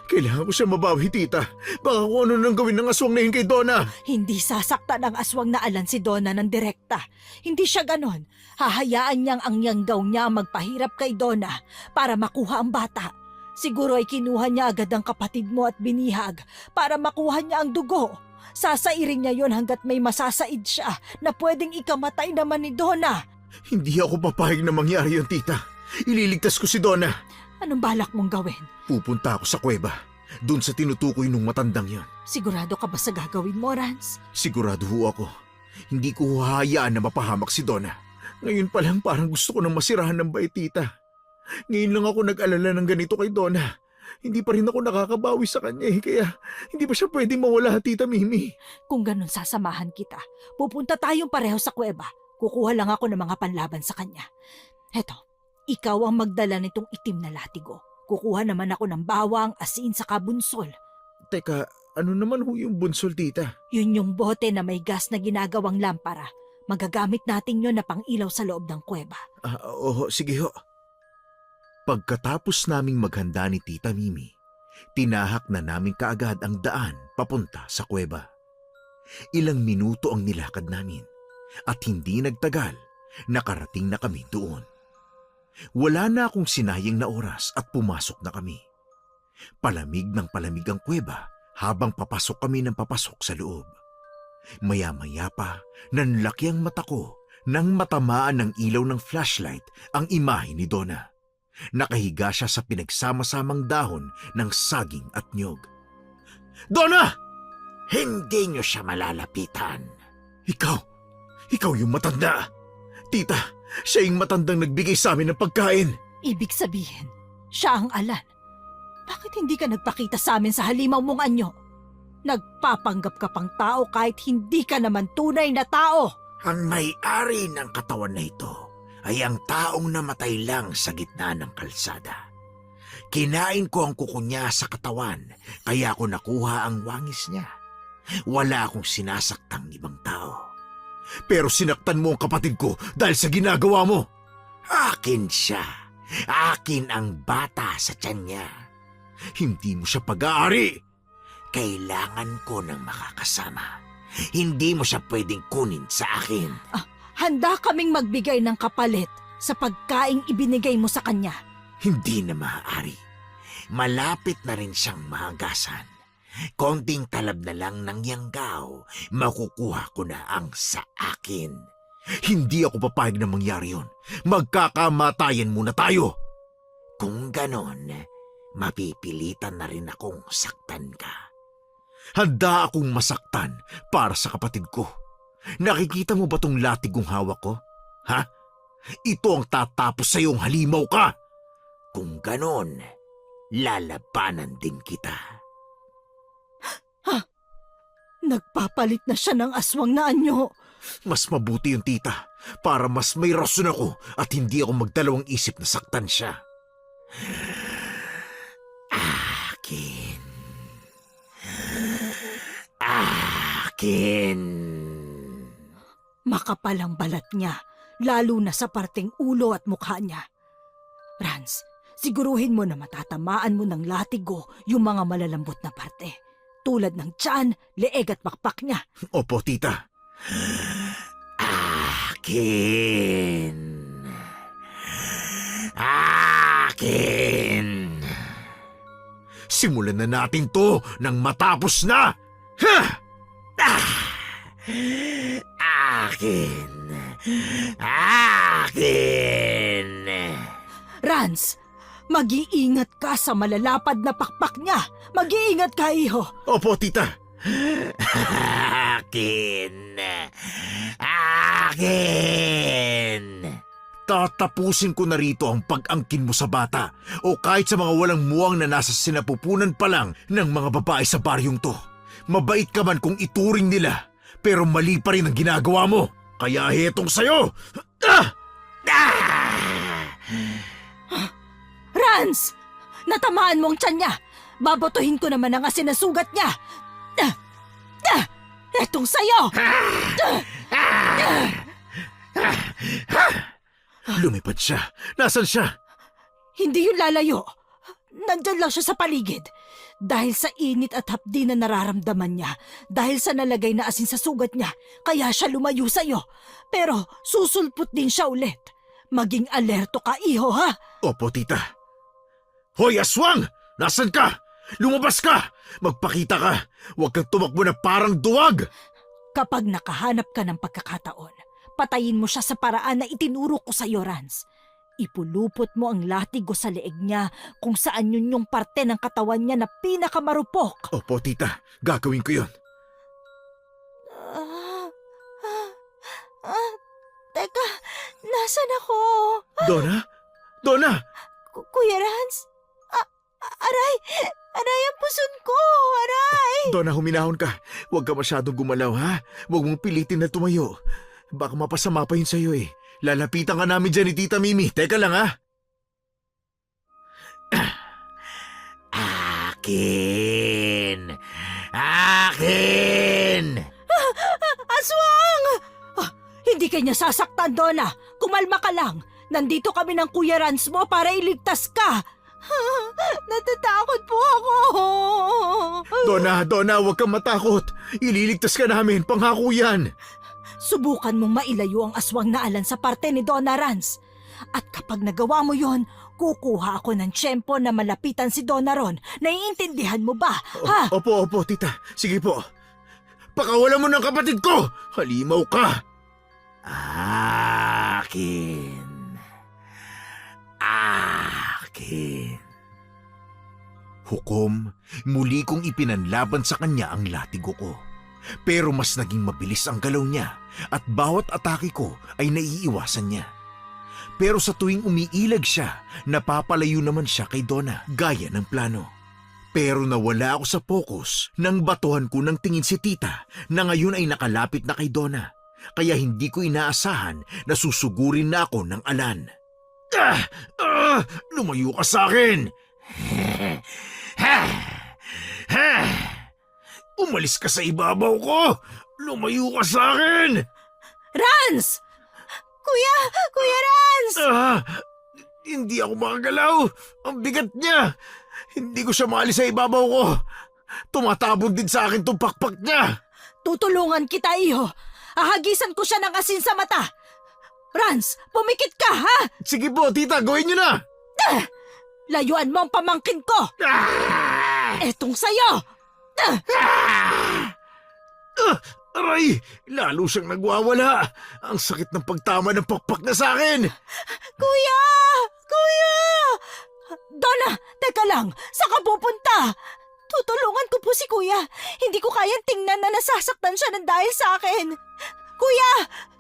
Kailangan ko siya mabawi, tita. Baka kung ano nang gawin ng aswang na yun kay Donna. Hindi sasaktan ng aswang na alan si Donna ng direkta. Hindi siya ganon. Hahayaan niyang ang yanggaw niya magpahirap kay Donna para makuha ang bata. Siguro ay kinuha niya agad ang kapatid mo at binihag para makuha niya ang dugo. sasairin niya yon hanggat may masasaid siya na pwedeng ikamatay naman ni Donna. Hindi ako papayag na mangyari yun, tita. Ililigtas ko si Donna. Anong balak mong gawin? Pupunta ako sa kuweba. Doon sa tinutukoy nung matandang yon. Sigurado ka ba sa gagawin mo, Rans? Sigurado ho ako. Hindi ko hahayaan na mapahamak si Donna. Ngayon pa lang parang gusto ko nang masirahan ng bait, tita. Ngayon lang ako nag-alala ng ganito kay Donna. Hindi pa rin ako nakakabawi sa kanya kaya hindi pa siya pwedeng mawala, Tita Mimi. Kung ganun sasamahan kita, pupunta tayong pareho sa kuweba. Kukuha lang ako ng mga panlaban sa kanya. Heto, ikaw ang magdala nitong itim na latigo. Kukuha naman ako ng bawang, asin sa bunsol. Teka, ano naman ho yung bunsol, tita? Yun yung bote na may gas na ginagawang lampara. Magagamit natin yun na pang-ilaw sa loob ng kuweba. Oo, sige ho. Pagkatapos naming maghanda ni Tita Mimi, tinahak na namin kaagad ang daan papunta sa kuweba. Ilang minuto ang nilakad namin at hindi nagtagal, nakarating na kami doon. Wala na akong sinayang na oras at pumasok na kami. Palamig ng palamig ang kuweba habang papasok kami ng papasok sa loob. Maya-maya pa, nanlaki ang mata ko nang matamaan ng ilaw ng flashlight ang imahe ni Donna. Nakahiga siya sa pinagsama-samang dahon ng saging at niyog. Donna! Hindi niyo siya malalapitan. Ikaw yung matanda. Tita, siya yung matandang nagbigay sa amin ng pagkain. Ibig sabihin, siya ang Alan. Bakit hindi ka nagpakita sa amin sa halimaw mong anyo? Nagpapanggap ka pang tao kahit hindi ka naman tunay na tao. Ang may-ari ng katawan na ito ay ang taong namatay lang sa gitna ng kalsada. Kinain ko ang kuko niya sa katawan, kaya ako nakuha ang wangis niya. Wala akong sinasaktang ibang tao. Pero sinaktan mo ang kapatid ko dahil sa ginagawa mo. Akin siya. Akin ang bata sa tiyan niya. Hindi mo siya pag-aari. Kailangan ko ng makakasama. Hindi mo siya pwedeng kunin sa akin. Handa kaming magbigay ng kapalit sa pagkaing ibinigay mo sa kanya. Hindi na maaari. Malapit na rin siyang mahagasan. Konting talab na lang ng yanggaw, makukuha ko na ang sa akin. Hindi ako papayag na mangyari yun. Magkakamatayan muna tayo. Kung ganon, mapipilitan na rin akong saktan ka. Handa akong masaktan para sa kapatid ko. Nakikita mo ba tong latigong hawak ko? Ha? Ito ang tatapos sa iyong halimaw ka. Kung ganon, lalabanan din kita. Nagpapalit na siya ng aswang na anyo. Mas mabuti yung tita para mas may rason ako at hindi ako magdalawang isip na saktan siya. Akin. Akin. Makapal ang balat niya, lalo na sa parteng ulo at mukha niya. Rans, siguruhin mo na matatamaan mo ng latigo yung mga malalambot na parte. Tulad ng tiyan, leeg at pakpak niya. Opo, tita. Akin. Akin. Simulan na natin to nang matapos na. Ha! Akin. Akin. Rans, mag-iingat ka sa malalapad na pakpak niya. Mag-iingat ka, iho. Opo, tita. Akin. Akin. Tatapusin ko na rito ang pag-angkin mo sa bata o kahit sa mga walang muwang na nasa sinapupunan pa lang ng mga babae sa baryong to. Mabait ka man kung ituring nila, pero mali pa rin ang ginagawa mo. Kaya hetong sayo! Ah! Rans! Natamaan mo ang tiyan niya. Babotohin ko naman ang asin na sugat niya. Etong sayo! Lumipad siya. Nasaan siya? Hindi yun lalayo. Nandyan lang siya sa paligid. Dahil sa init at hapdi na nararamdaman niya, dahil sa nalagay na asin sa sugat niya, kaya siya lumayo sa'yo. Pero susulpot din siya ulit. Maging alerto ka, iho, ha? Opo, tita. Hoy, aswang! Nasaan ka? Lumabas ka! Magpakita ka! Huwag kang tumakbo na parang duwag! Kapag nakahanap ka ng pagkakataon, patayin mo siya sa paraan na itinuro ko sa iyo, Rans. Ipulupot mo ang latigo sa leeg niya kung saan yun yung parte ng katawan niya na pinakamarupok. Opo, tita. Gagawin ko yun. Teka, nasan ako? Donna? Donna! Kuya Rans? Aray! Aray ang puson ko! Aray! Donna, huminahon ka. Huwag ka masyadong gumalaw, ha? Huwag mong pilitin na tumayo. Baka mapasama pa yun sa'yo eh. Lalapitan ka namin dyan ni Tita Mimi. Teka lang, ha? Akin! Akin! Aswang! Hindi kanya sasaktan, Donna. Kumalma ka lang. Nandito kami ng Kuya Rans mo para iligtas ka. Natatakot po ako! Donna, huwag kang matakot. Ililigtas ka namin. Pangako yan. Subukan mong mailayo ang aswang na alan sa parte ni Donna Rans. At kapag nagawa mo yon, kukuha ako ng tiyempo na malapitan si Donna Ron. Naiintindihan mo ba? Ha? Opo, tita. Sige po. Pakawalan mo ng kapatid ko! Halimaw ka! Akin. Hukom, muli kong ipinanlaban sa kanya ang latigo ko. Pero mas naging mabilis ang galaw niya at bawat atake ko ay naiiwasan niya. Pero sa tuwing umiilag siya, napapalayo naman siya kay Donna gaya ng plano. Pero nawala ako sa focus nang batuhan ko ng tingin si tita na ngayon ay nakalapit na kay Donna. Kaya hindi ko inaasahan na susugurin na ako ng alan. Lumayo ka sa akin! Umalis ka sa ibabaw ko! Lumayo ka sa akin! Rans! Kuya Rans! Hindi ako makagalaw! Ang bigat niya! Hindi ko siya maalis sa ibabaw ko! Tumatabon din sa akin tong pakpak niya! Tutulungan kita, iho. Ahagisan ko siya ng asin sa mata. Rans, pumikit ka, ha? Sige po, tita, gawin niyo na! Layuan mo ang pamangkin ko! Etong sayo! Aray! Lalo siyang nagwawala! Ang sakit ng pagtama ng pakpak na sa akin! Kuya! Donna, teka lang. Saan ka pupunta? Tutulungan ko po si Kuya. Hindi ko kayang tingnan na nasasaktan siya ng dahil sa akin. Kuya,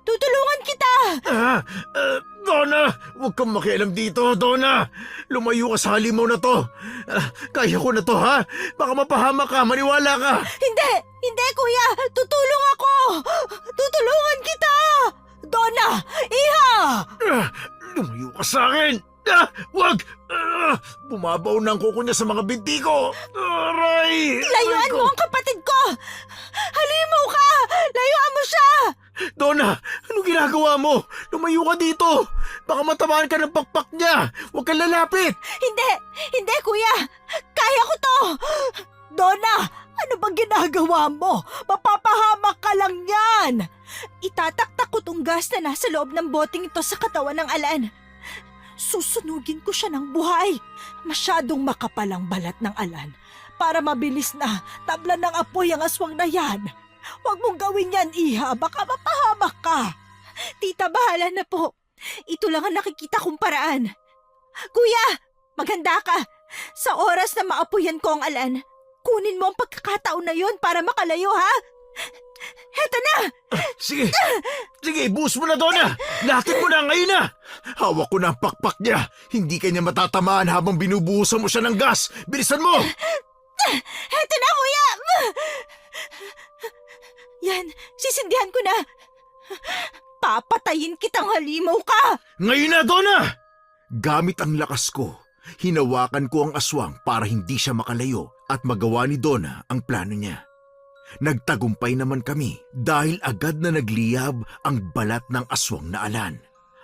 tutulungan kita! Donna! Huwag kang makialam dito, Donna! Lumayo ka sa halimaw na to! Kaya ko na to, ha? Baka mapahamak ka, maniwala ka! Hindi, Kuya! Tutulong ako! Tutulungan kita! Donna! Iha! Lumayo ka sa akin! Wag! Bumabaw na ang kuko niya sa mga binti ko! Aray! Layuan mo ang kapatid ko! Halimaw ka! Layuan mo siya! Donna, ano ginagawa mo? Lumayo ka dito! Baka matamaan ka ng pakpak niya! Huwag kang lalapit! Hindi, Kuya! Kaya ko to! Donna, ano bang ginagawa mo? Mapapahamak ka lang yan! Itataktak ko tong gas na nasa loob ng boteng ito sa katawan ng alan. Susunugin ko siya ng buhay. Masyadong makapal ang balat ng alan para mabilis na tablan ng apoy ang aswang na yan. Huwag mong gawin yan, Iha. Baka mapahamak ka. Tita, bahala na po. Ito lang ang nakikita kong paraan. Kuya, maghanda ka. Sa oras na maapoyan ko ang alan, kunin mo ang pagkakataon na yon para makalayo, ha? Heto na! Sige, buhos mo na, Donna! Lakit mo na ngayon na! Hawak ko na ang pakpak niya. Hindi kanya matatamaan habang binubuhusan mo siya ng gas. Bilisan mo! Heto na, kuya! Yan, sisindihan ko na. Papatayin kitang halimaw ka! Ngayon na, Donna! Gamit ang lakas ko, hinawakan ko ang aswang para hindi siya makalayo at magawa ni Donna ang plano niya. Nagtagumpay naman kami dahil agad na nagliyab ang balat ng aswang na alan.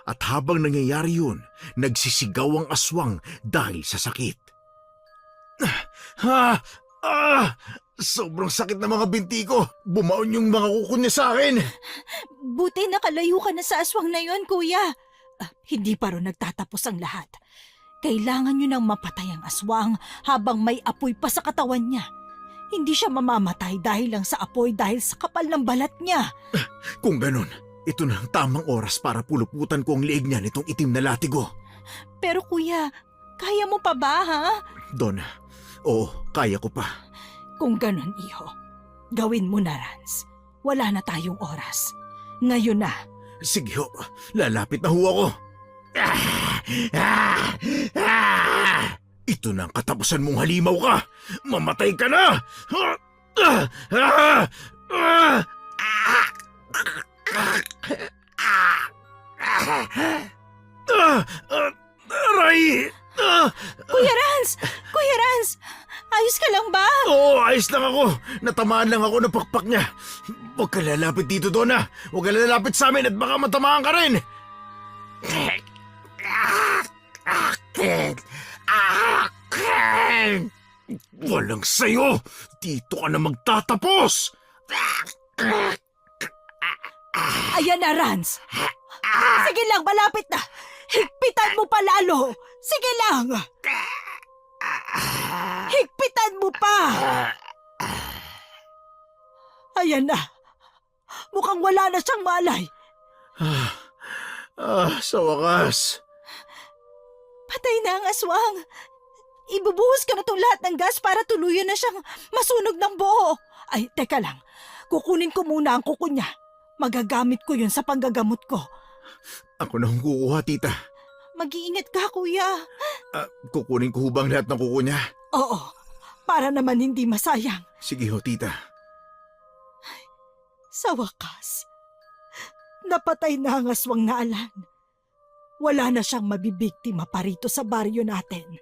At habang nangyayari yun, nagsisigaw ang aswang dahil sa sakit. Sobrang sakit na mga binti ko. Bumaon yung mga kuko niya sa akin. Buti nakalayo ka na sa aswang na yon, kuya. Hindi pa rin nagtatapos ang lahat. Kailangan nyo nang mapatay ang aswang habang may apoy pa sa katawan niya. Hindi siya mamamatay dahil lang sa apoy dahil sa kapal ng balat niya. Kung ganun, ito na ang tamang oras para puluputan ko ang liig niya nitong itim na latigo. Pero kuya, kaya mo pa ba ha? Donna, oo, kaya ko pa. Kung ganun, iho, gawin mo na, Rans. Wala na tayong oras. Ngayon na. Sige ho, lalapit na ho ako. Ito na ang katapusan mong halimaw ka! Mamatay ka na! Aray! Kuya Rans! Kuya Rans! Ayos ka lang ba? Oo, ayos lang ako. Natamaan lang ako ng pakpak niya. Huwag ka lalapit dito, Donna. Huwag ka lalapit sa amin at baka matamaan ka rin. Walang sayo! Dito ka na magtatapos! Ayan na, Rans! Sige lang, malapit na! Higpitan mo pa lalo! Sige lang! Higpitan mo pa! Ayan na! Mukhang wala na siyang malay! Sa wakas. Patay na ang aswang! Ibubuhos ka na tong lahat ng gas para tuluyan na siyang masunog ng buo! Ay, teka lang. Kukunin ko muna ang kuko niya. Magagamit ko yun sa panggagamot ko. Ako na ang kukuha, tita. Mag-iingat ka, kuya. Kukunin ko hubang lahat ng kuko niya. Oo, para naman hindi masayang. Sige ho, tita. Sa wakas, napatay na ang aswang na Alan. Wala na siyang mabibiktima pa rito sa baryo natin.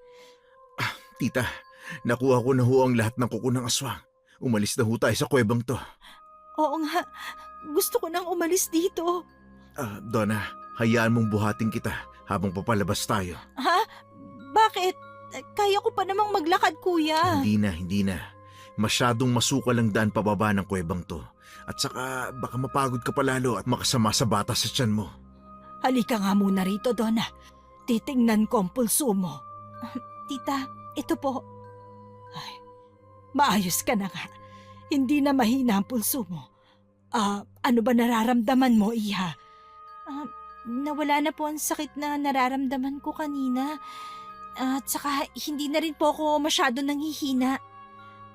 Tita, nakuha ko na ho ang lahat ng kuko ng aswang. Umalis na ho tayo sa kuwebang to. Oo nga, gusto ko nang umalis dito. Donna, hayaan mong buhatin kita habang papalabas tayo. Ha? Bakit? Kaya ko pa namang maglakad, kuya. Hindi na. Masyadong masukal ang daan pababa ng kuwebang to. At saka baka mapagod ka pa lalo at makasama sa bata sa tiyan mo. Halika nga muna rito, Donna. Titingnan ko ang pulso mo. Tita, ito po. Ay, maayos ka na nga. Hindi na mahina ang pulso mo. Ano ba nararamdaman mo, Iha? Nawala na po ang sakit na nararamdaman ko kanina. At saka hindi na rin po ako masyado nanghihina.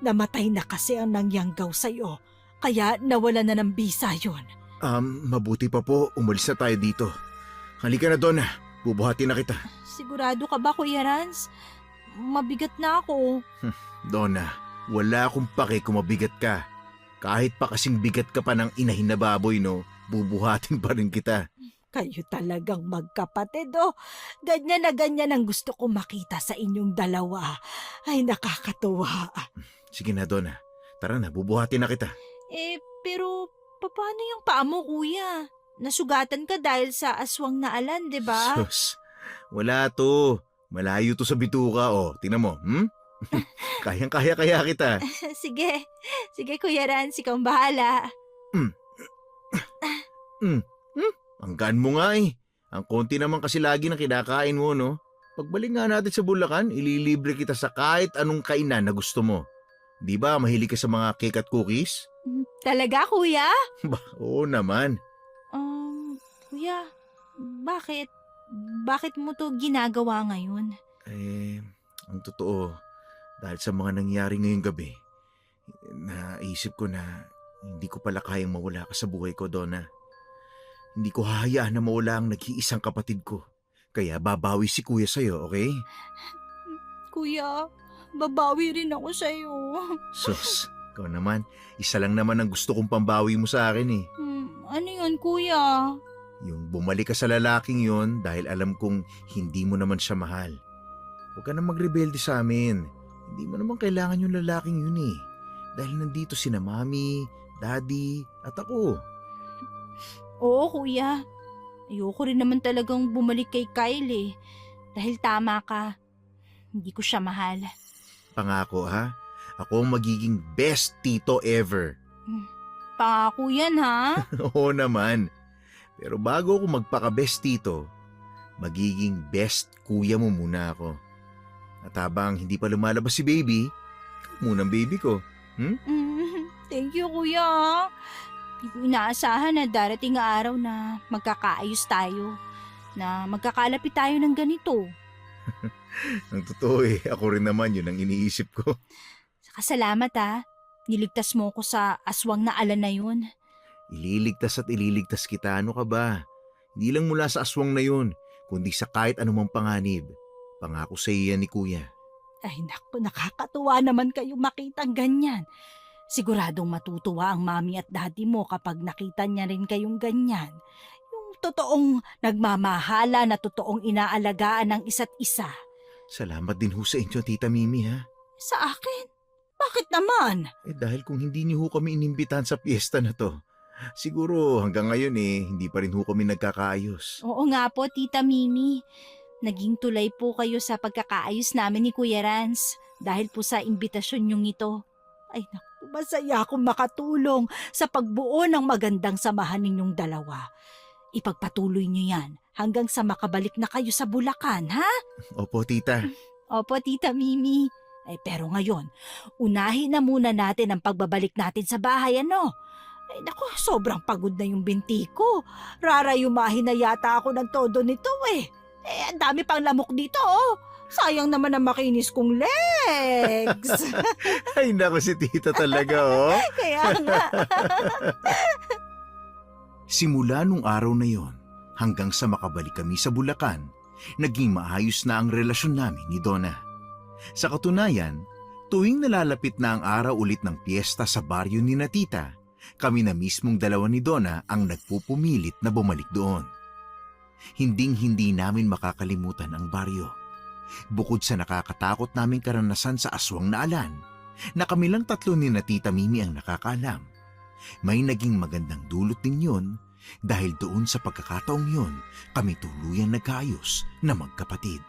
Namatay na kasi ang nangyanggaw sa'yo. Kaya nawala na ng bisa yun. Mabuti pa po, umalis na tayo dito. Halika na, Donna. Bubuhatin na kita. Sigurado ka ba, Kuya Rans? Mabigat na ako. Donna, wala akong pake kung mabigat ka. Kahit pa kasing bigat ka pa ng inahin na baboy, no? Bubuhatin pa rin kita. Kayo talagang magkapatid, oh. Ganyan na ganyan ang gusto ko makita sa inyong dalawa. Ay, nakakatuwa. Sige na, Donna. Tara na, bubuhatin na kita. Pero paano yung paa mo, Kuya? Nasugatan ka dahil sa aswang na Alan, di ba? Sus, wala to. Malayo to sa bituka, oh. Tingnan mo, Kayang-kaya kita. Sige, Kuya Rans, ikaw ang bahala. Ang gaan mo nga eh. Ang konti naman kasi lagi na kinakain mo, no? Pagbalik nga natin sa Bulacan, ililibre kita sa kahit anong kainan na gusto mo. Di ba mahilig ka sa mga cake at cookies? Talaga, Kuya? Oo naman. Kuya, bakit? Bakit mo to ginagawa ngayon? Ang totoo, dahil sa mga nangyari ngayong gabi, naisip ko na hindi ko pala kayang mawala ka sa buhay ko, Donna. Hindi ko hahayaan na mawala ang nag-iisang kapatid ko. Kaya babawi si Kuya sa'yo, okay? Kuya, babawi rin ako sa'yo. Sus, ikaw naman, isa lang naman ang gusto kong pambawi mo sa akin eh. Ano yun, Kuya? Yung bumalik ka sa lalaking yon dahil alam kong hindi mo naman siya mahal. Huwag ka na magrebelde sa amin. Hindi mo naman kailangan yung lalaking yun eh. Dahil nandito sina Mami, Daddy, at ako. Oo, Kuya. Ayoko rin naman talagang bumalik kay Kyle eh. Dahil tama ka. Hindi ko siya mahal. Pangako ha? Ako ang magiging best tito ever. Pangako yan, ha? Oo naman. Pero bago ako magpaka-best tito, Magiging best kuya mo muna ako. At habang hindi pa lumalabas si baby, ikaw munang baby ko. Thank you, kuya. Hindi ko inaasahan na darating ang araw na magkakaayos tayo. Na magkakalapit tayo ng ganito. Ang totoo ako rin naman yun ang iniisip ko. Saka salamat Niligtas mo ko sa aswang na alan na yun. Ililigtas at ililigtas kita, ano ka ba? Hindi lang mula sa aswang na yun, kundi sa kahit anumang panganib. Pangako sa iyan ni kuya. Ay naku, nakakatuwa naman kayo makitang ganyan. Siguradong matutuwa ang mami at daddy mo kapag nakita niya rin kayong ganyan. Yung totoong nagmamahala na totoong inaalagaan ng isa't isa. Salamat din ho sa inyo, Tita Mimi, ha? Sa akin? Bakit naman? Dahil kung hindi niyo ho kami inimbitahan sa piyesta na to, siguro hanggang ngayon hindi pa rin ho kami nagkakaayos. Oo nga po, Tita Mimi. Naging tulay po kayo sa pagkakaayos namin ni Kuya Rans dahil po sa imbitasyon niyong ito. Ay naku, masaya akong makatulong sa pagbuo ng magandang samahan ninyong dalawa. Ipagpatuloy niyo yan hanggang sa makabalik na kayo sa Bulacan, ha? Opo, Tita. Opo, Tita Mimi. Pero ngayon, unahin na muna natin ang pagbabalik natin sa bahay, ano? Naku, sobrang pagod na yung binti ko. Rarayumahin na yata ako ng todo nito ang dami pang lamok dito, Sayang naman ang makinis kong legs. Ay, naku si Tita talaga, Kaya nga. Simula nung araw na yon, hanggang sa makabalik kami sa Bulacan, naging maayos na ang relasyon namin ni Donna. Sa katunayan, tuwing nalalapit na ang araw ulit ng piyesta sa baryo ni na Tita, kami na mismong dalawa ni Donna ang nagpupumilit na bumalik doon. Hinding-hindi namin makakalimutan ang baryo. Bukod sa nakakatakot naming karanasan sa aswang na alan, na kami lang tatlo ni na Tita Mimi ang nakakaalam, may naging magandang dulot din yun dahil doon sa pagkakataong yun, kami tuluyang nagkaayos na magkapatid.